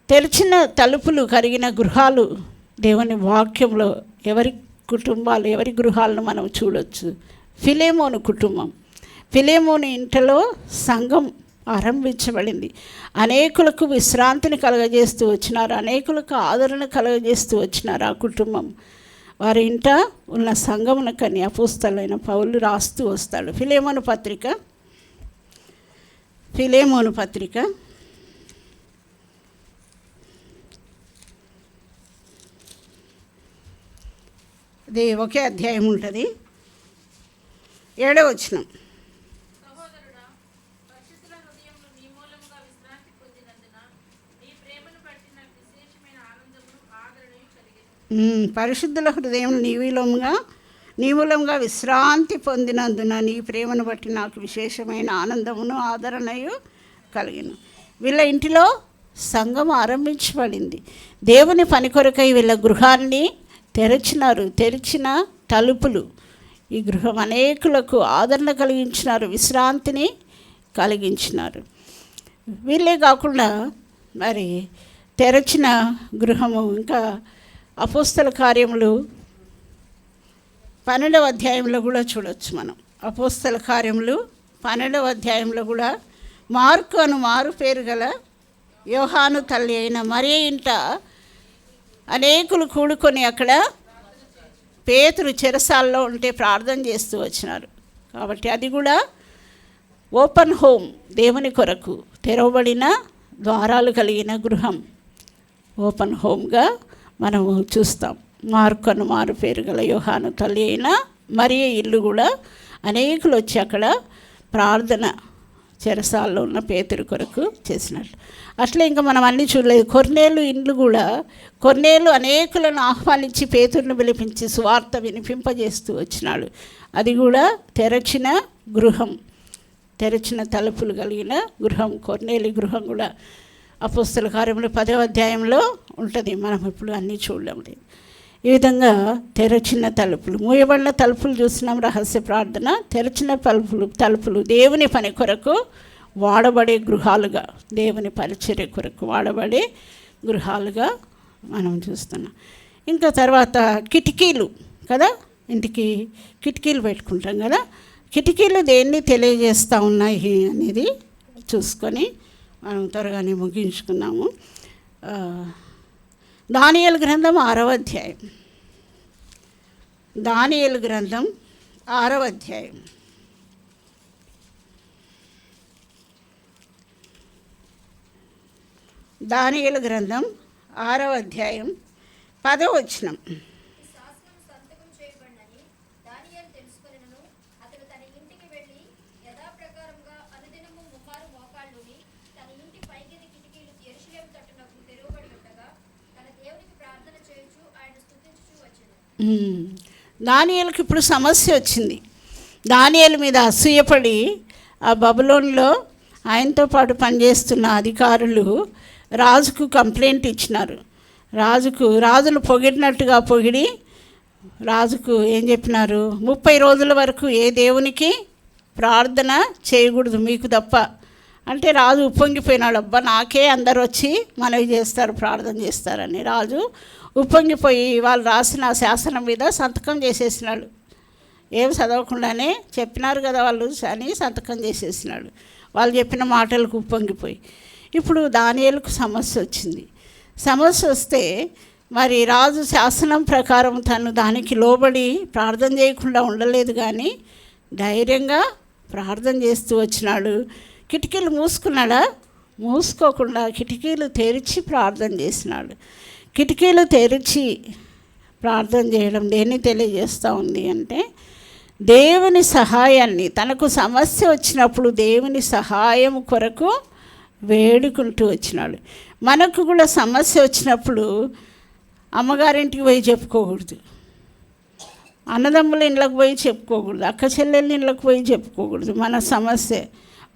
తెరిచిన తలుపులు కలిగిన గృహాలు దేవుని వాక్యంలో ఎవరి కుటుంబాలు, ఎవరి గృహాలను మనం చూడవచ్చు. ఫిలేమోను కుటుంబం, ఫిలేమోను ఇంటిలో సంఘం ఆరంభించబడింది. అనేకులకు విశ్రాంతిని కలగజేస్తూ వచ్చినారు, అనేకులకు ఆదరణ కలగజేస్తూ వచ్చినారు ఆ కుటుంబం. వారి ఇంట ఉన్న సంఘమునకని అపోస్తలుడైన పౌలు రాస్తూ వస్తాడు. ఫిలేమోను పత్రిక ఫిలేమోను పత్రిక 1వ అధ్యాయం ఉంటుంది, 7వ వచనం. సహోదరుడా, పరిశుద్ధుల హృదయములు నీ మూలముగా విశ్రాంతి పొందినందున నీ ప్రేమను బట్టి నాకు విశేషమైన ఆనందమును ఆదరణయు కలిగెను. పరిశుద్ధుల హృదయం నీ మూలంగా విశ్రాంతి పొందినందున నీ ప్రేమను బట్టి నాకు విశేషమైన ఆనందమును ఆదరణయు కలిగిన. వీళ్ళ ఇంటిలో సంఘం ఆరంభించబడింది. దేవుని పని కొరకై వీళ్ళ గృహాన్ని తెరిచిన తలుపులు ఈ గృహం అనేకులకు ఆదరణ కలిగించినారు, విశ్రాంతిని కలిగించినారు. వీళ్ళే కాకుండా మరి తెరచిన గృహము ఇంకా అపోస్తల కార్యములు 12వ అధ్యాయంలో కూడా చూడవచ్చు మనం. అపోస్తల కార్యములు 12వ అధ్యాయంలో కూడా మార్కు అను మారు పేరు గల యోహాను తల్లి అయిన మరియ ఇంట అనేకులు కూడుకొని అక్కడ పేతురు చెరసాల్లో ఉంటే ప్రార్థన చేస్తూ వచ్చినారు. కాబట్టి అది కూడా ఓపెన్ హోమ్, దేవుని కొరకు తెరవబడిన ద్వారాలు కలిగిన గృహం, ఓపెన్ హోమ్గా మనము చూస్తాం. మార్కు అను మారు పేరు గల యోహాను తల్లి అయిన మరియ ఇల్లు కూడా అనేకులు వచ్చి అక్కడ ప్రార్థన చెరసాల్లో ఉన్న పేతురు కొరకు చేసినట్లు. అట్లే ఇంకా మనం అన్నీ చూడలేదు. కొర్నేలు ఇండ్లు కూడా, కొర్నేలు అనేకులను ఆహ్వానించి పేతురును పిలిపించి సువార్త వినిపింపజేస్తూ వచ్చినాడు. అది కూడా తెరచిన గృహం, తెరచిన తలుపులు కలిగిన గృహం. కొర్నేలు గృహం కూడా అపోస్తల కార్యములు 10వ అధ్యాయంలో ఉంటుంది. మనం ఇప్పుడు అన్నీ చూడడం లేదు. ఈ విధంగా తెరచిన తలుపులు, మూయబడిన తలుపులు చూసినాం. రహస్య ప్రార్థన, తెరచిన తలుపులు దేవుని పని కొరకు వాడబడే గృహాలుగా, దేవుని పరిచర్య కొరకు వాడబడే గృహాలుగా మనం చూస్తున్నాం. ఇంకా తర్వాత కిటికీలు కదా, ఇంటికి కిటికీలు పెట్టుకుంటాం కదా. కిటికీలు దేన్ని తెలియజేస్తూ ఉన్నాయి అనేది చూసుకొని మనం త్వరగానే ముగించుకున్నాము. దానియేలు గ్రంథం 6వ అధ్యాయం. దానియేలు గ్రంథం 6వ అధ్యాయం. దానియేలు గ్రంథం 6వ అధ్యాయం 10వ వచనం. శాసనం సంతకం చేయబడినని దానియేలు తెలుసుకొనెను. అతడు తన ఇంటికి వెళ్ళి యథాప్రకారంగా అనుదినము ముమ్మారు మోకాళ్ళుని తన ఇంటి పైగది కిటికీలు యెరూషలేము తట్టునకు తెరవబడి ఉండగా తన దేవునికి ప్రార్థన చేయుచు ఆయన స్తుతించుచు వచ్చెను. దానియేలుకి ఇప్పుడు సమస్య వచ్చింది. దానియేలు మీద అసూయపడి ఆ బబులోన్లో ఆయనతో పాటు పనిచేస్తున్న అధికారులు రాజుకు కంప్లైంట్ ఇచ్చినారు. రాజును పొగిడినట్టుగా పొగిడి రాజుకు ఏం చెప్పినారు, 30 రోజుల వరకు ఏ దేవునికి ప్రార్థన చేయకూడదు మీకు తప్ప. అంటే రాజు ఉప్పొంగిపోయినాడు. అబ్బా, నాకే అందరు వచ్చి మనవి చేస్తారు, ప్రార్థన చేస్తారని. రాజు ఉప్పొంగిపోయి వాళ్ళు రాసిన శాసనం మీద సంతకం చేసేసినాడు. ఏం చదవకుండానే చెప్పినారు కదా వాళ్ళు అని సంతకం చేసేసినాడు. వాళ్ళు చెప్పిన మాటలకు ఉప్పొంగిపోయి. ఇప్పుడు దానియేలుకు సమస్య వచ్చింది. సమస్య వస్తే మరి రాజు శాసనం ప్రకారం తను దానికి లోబడి ప్రార్థన చేయకుండా ఉండలేదు, కానీ ధైర్యంగా ప్రార్థన చేస్తూ వచ్చినాడు. కిటికీలు మూసుకున్నాడా? మూసుకోకుండా కిటికీలు తెరిచి ప్రార్థన చేసినాడు. కిటికీలు తెరిచి ప్రార్థన చేయడం దేన్ని తెలియజేస్తూ ఉంది అంటే, దేవుని సహాయాన్ని, తనకు సమస్య వచ్చినప్పుడు దేవుని సహాయం కొరకు వేడుకుంటూ వచ్చినాడు. మనకు కూడా సమస్య వచ్చినప్పుడు అమ్మగారింటికి పోయి చెప్పుకోకూడదు, అన్నదమ్ముల ఇంట్లోకి పోయి చెప్పుకోకూడదు, అక్క చెల్లెళ్ళ ఇంట్లోకి పోయి చెప్పుకోకూడదు. మన సమస్య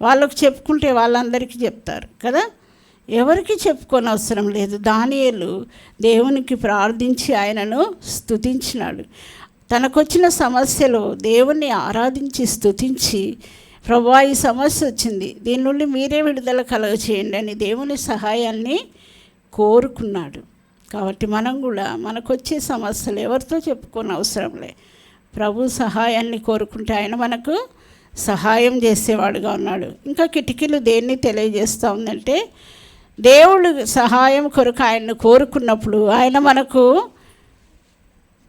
వాళ్ళకు చెప్పుకుంటే వాళ్ళందరికీ చెప్తారు కదా. ఎవరికి చెప్పుకొని అవసరం లేదు. దానియేలు దేవునికి ప్రార్థించి ఆయనను స్తుతించినాడు. తనకొచ్చిన సమస్యలో దేవుణ్ణి ఆరాధించి స్తుతించి, ప్రభువా ఈ సమస్య వచ్చింది, దీని నుండి మీరే విడుదల కలగచేయండి అని దేవుని సహాయాన్ని కోరుకున్నాడు. కాబట్టి మనం కూడా మనకొచ్చే సమస్యలు ఎవరితో చెప్పుకోని అవసరం లే, ప్రభు సహాయాన్ని కోరుకుంటే ఆయన మనకు సహాయం చేసేవాడుగా ఉన్నాడు. ఇంకా కిటికీలు దేన్ని తెలియజేస్తూ ఉందంటే, దేవుడు సహాయం కొరకు ఆయన్ని కోరుకున్నప్పుడు ఆయన మనకు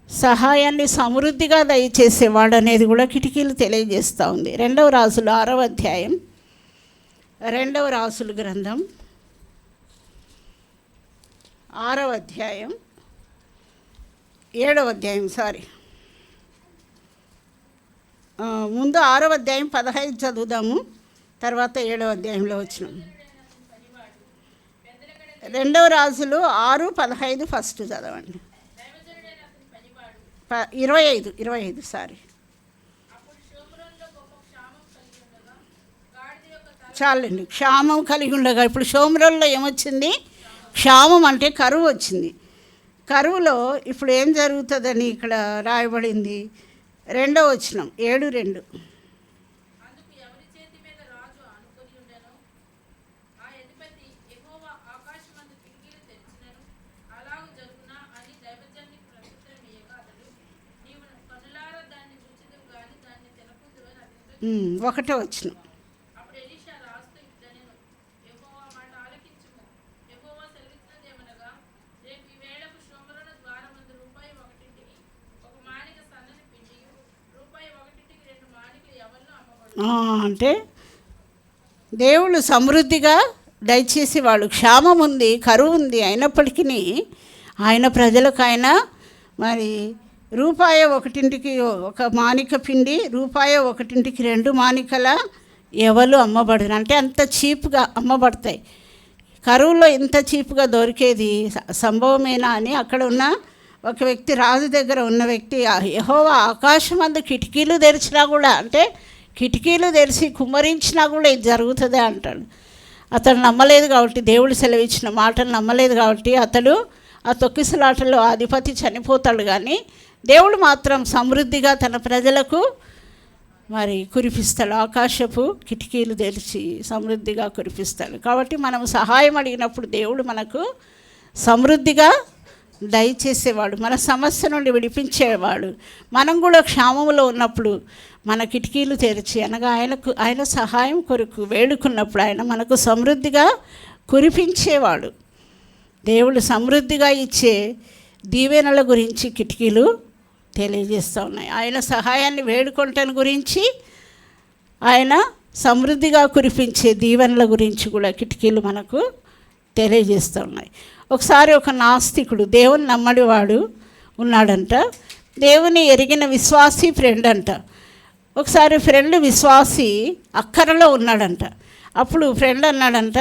సహాయాన్ని సమృద్ధిగా దయచేసేవాడు అనేది కూడా కిటికీలు తెలియజేస్తూ ఉంది. 2వ రాజులు 6వ అధ్యాయం రెండవ రాసుల గ్రంథం 6వ అధ్యాయం 7వ అధ్యాయం ముందు 6వ అధ్యాయం 15 చదువుదాము, తర్వాత 7వ అధ్యాయంలో వచ్చినాం. రెండవ రాజులు 6:15 ఫస్ట్ చదవండి. 25 చాలండి. క్షామం కలిగి ఉండగా, ఇప్పుడు షోమ్రోన్లో ఏమొచ్చింది? క్షామం అంటే కరువు వచ్చింది. కరువులో ఇప్పుడు ఏం జరుగుతుందని ఇక్కడ రాయబడింది. 2వ వచనం 7:2. ఒకటో వచనం. అంటే దేవుళ్ళు సమృద్ధిగా దయచేసేవాళ్ళు. క్షామం ఉంది, కరువు ఉంది, అయినప్పటికీ ఆయన ప్రజలకు ఆయన మరి ₹1 ఒక మానిక పిండి, ₹1 2 మానికల ఎవలు అమ్మబడును. అంటే అంత చీప్గా అమ్మబడతాయి. కరువులో ఇంత చీప్గా దొరికేది సంభవమేనా అని అక్కడ ఉన్న ఒక వ్యక్తి, రాజు దగ్గర ఉన్న వ్యక్తి, యెహోవా ఆకాశమందు కిటికీలు తెరిచినా కూడా, అంటే కిటికీలు తెరిచి కుమ్మరించినా కూడా ఇది జరుగుతుంది అంటాడు. అతడు నమ్మలేదు కాబట్టి, దేవుడు సెలవిచ్చిన మాటలు నమ్మలేదు కాబట్టి అతడు ఆ తొక్కిసలాటలో అధిపతి చనిపోతాడు. కానీ దేవుడు మాత్రం సమృద్ధిగా తన ప్రజలకు మరి కురిపిస్తాడు. ఆకాశపు కిటికీలు తెరిచి సమృద్ధిగా కురిపిస్తాడు. కాబట్టి మనం సహాయం అడిగినప్పుడు దేవుడు మనకు సమృద్ధిగా దయచేసేవాడు, మన సమస్య నుండి విడిపించేవాడు. మనం కూడా క్షామంలో ఉన్నప్పుడు మన కిటికీలు తెరిచి, అనగా ఆయన సహాయం కొరకు వేడుకున్నప్పుడు ఆయన మనకు సమృద్ధిగా కురిపించేవాడు. దేవుడు సమృద్ధిగా ఇచ్చే దీవెనల గురించి కిటికీలు తెలియజేస్తూ ఉన్నాయి. ఆయన సహాయాన్ని వేడుకొనటం గురించి, ఆయన సమృద్ధిగా కురిపించే దీవెనల గురించి కూడా కిటికీలు మనకు తెలియజేస్తూ ఉన్నాయి. ఒకసారి ఒక నాస్తికుడు, దేవుని నమ్మడివాడు ఉన్నాడంట. దేవుని ఎరిగిన విశ్వాసి ఫ్రెండ్ అంట. ఒకసారి ఫ్రెండ్ విశ్వాసి అక్కరలో ఉన్నాడంట. అప్పుడు ఫ్రెండ్ అన్నాడంట,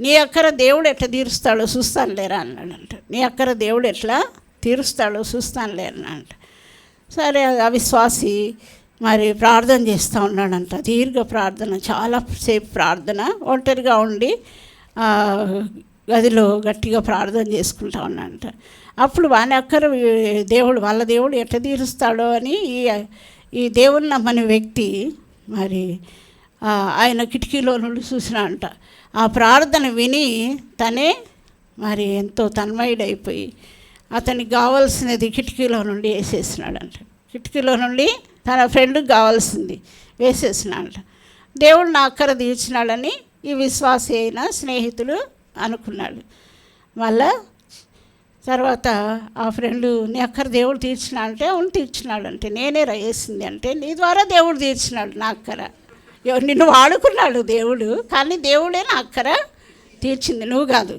నీ అక్కర దేవుడు ఎట్లా తీరుస్తాడో చూస్తాను లేరా అన్నాడంట. నీ అక్కర దేవుడు ఎట్లా తీరుస్తాడో చూస్తాను లేరా అంట. సరే అవిశ్వాసి మరి ప్రార్థన చేస్తూ ఉన్నాడంట. దీర్ఘ ప్రార్థన, చాలాసేపు ప్రార్థన, ఒంటరిగా ఉండి గదిలో గట్టిగా ప్రార్థన చేసుకుంటా ఉన్నాడంట. అప్పుడు వాని అక్కర దేవుడు, వాళ్ళ దేవుడు ఎట్లా తీరుస్తాడో అని ఈ దేవుని నమ్మని వ్యక్తి మరి ఆయన కిటికీలో నుండి చూసినాడంట. ఆ ప్రార్థన విని తనే మరి ఎంతో తన్మయుడైపోయి అతనికి కావాల్సినది కిటికీలో నుండి వేసేసినాడంట. కిటికీలో నుండి తన ఫ్రెండ్కి కావాల్సింది వేసేసినాడంట. దేవుడు నా అక్కర తీర్చినాడని ఈ విశ్వాసి అయిన స్నేహితుడు అనుకున్నాడు. మళ్ళా తర్వాత ఆ ఫ్రెండు, నీ అక్కర దేవుడు తీర్చినా అంటే, అవును తీర్చినాడు అంటే, నేనే వేసింది అంటే, నీ ద్వారా దేవుడు తీర్చినాడు నా అక్కర. నిన్ను వాడుకున్నాడు దేవుడు, కానీ దేవుడే నా అక్కర తీర్చింది, నువ్వు కాదు.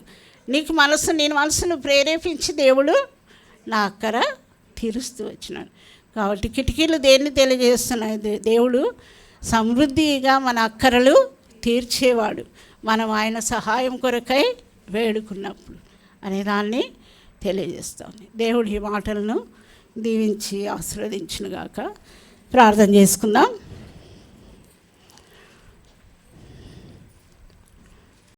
నేను మనసును ప్రేరేపించి దేవుడు నా అక్కర తీరుస్తూ వచ్చినాడు. కాబట్టి కిటికీలు దేన్ని తెలియజేస్తున్నాయి? దేవుడు సమృద్ధిగా మన అక్కరలు తీర్చేవాడు, మనం ఆయన సహాయం కొరకై వేడుకున్నప్పుడు అనే దాన్ని తెలియజేస్తాను. దేవుడి ఈ మాటలను దీవించి ఆశీర్వదించునుగాక. ప్రార్థన చేసుకుందాం.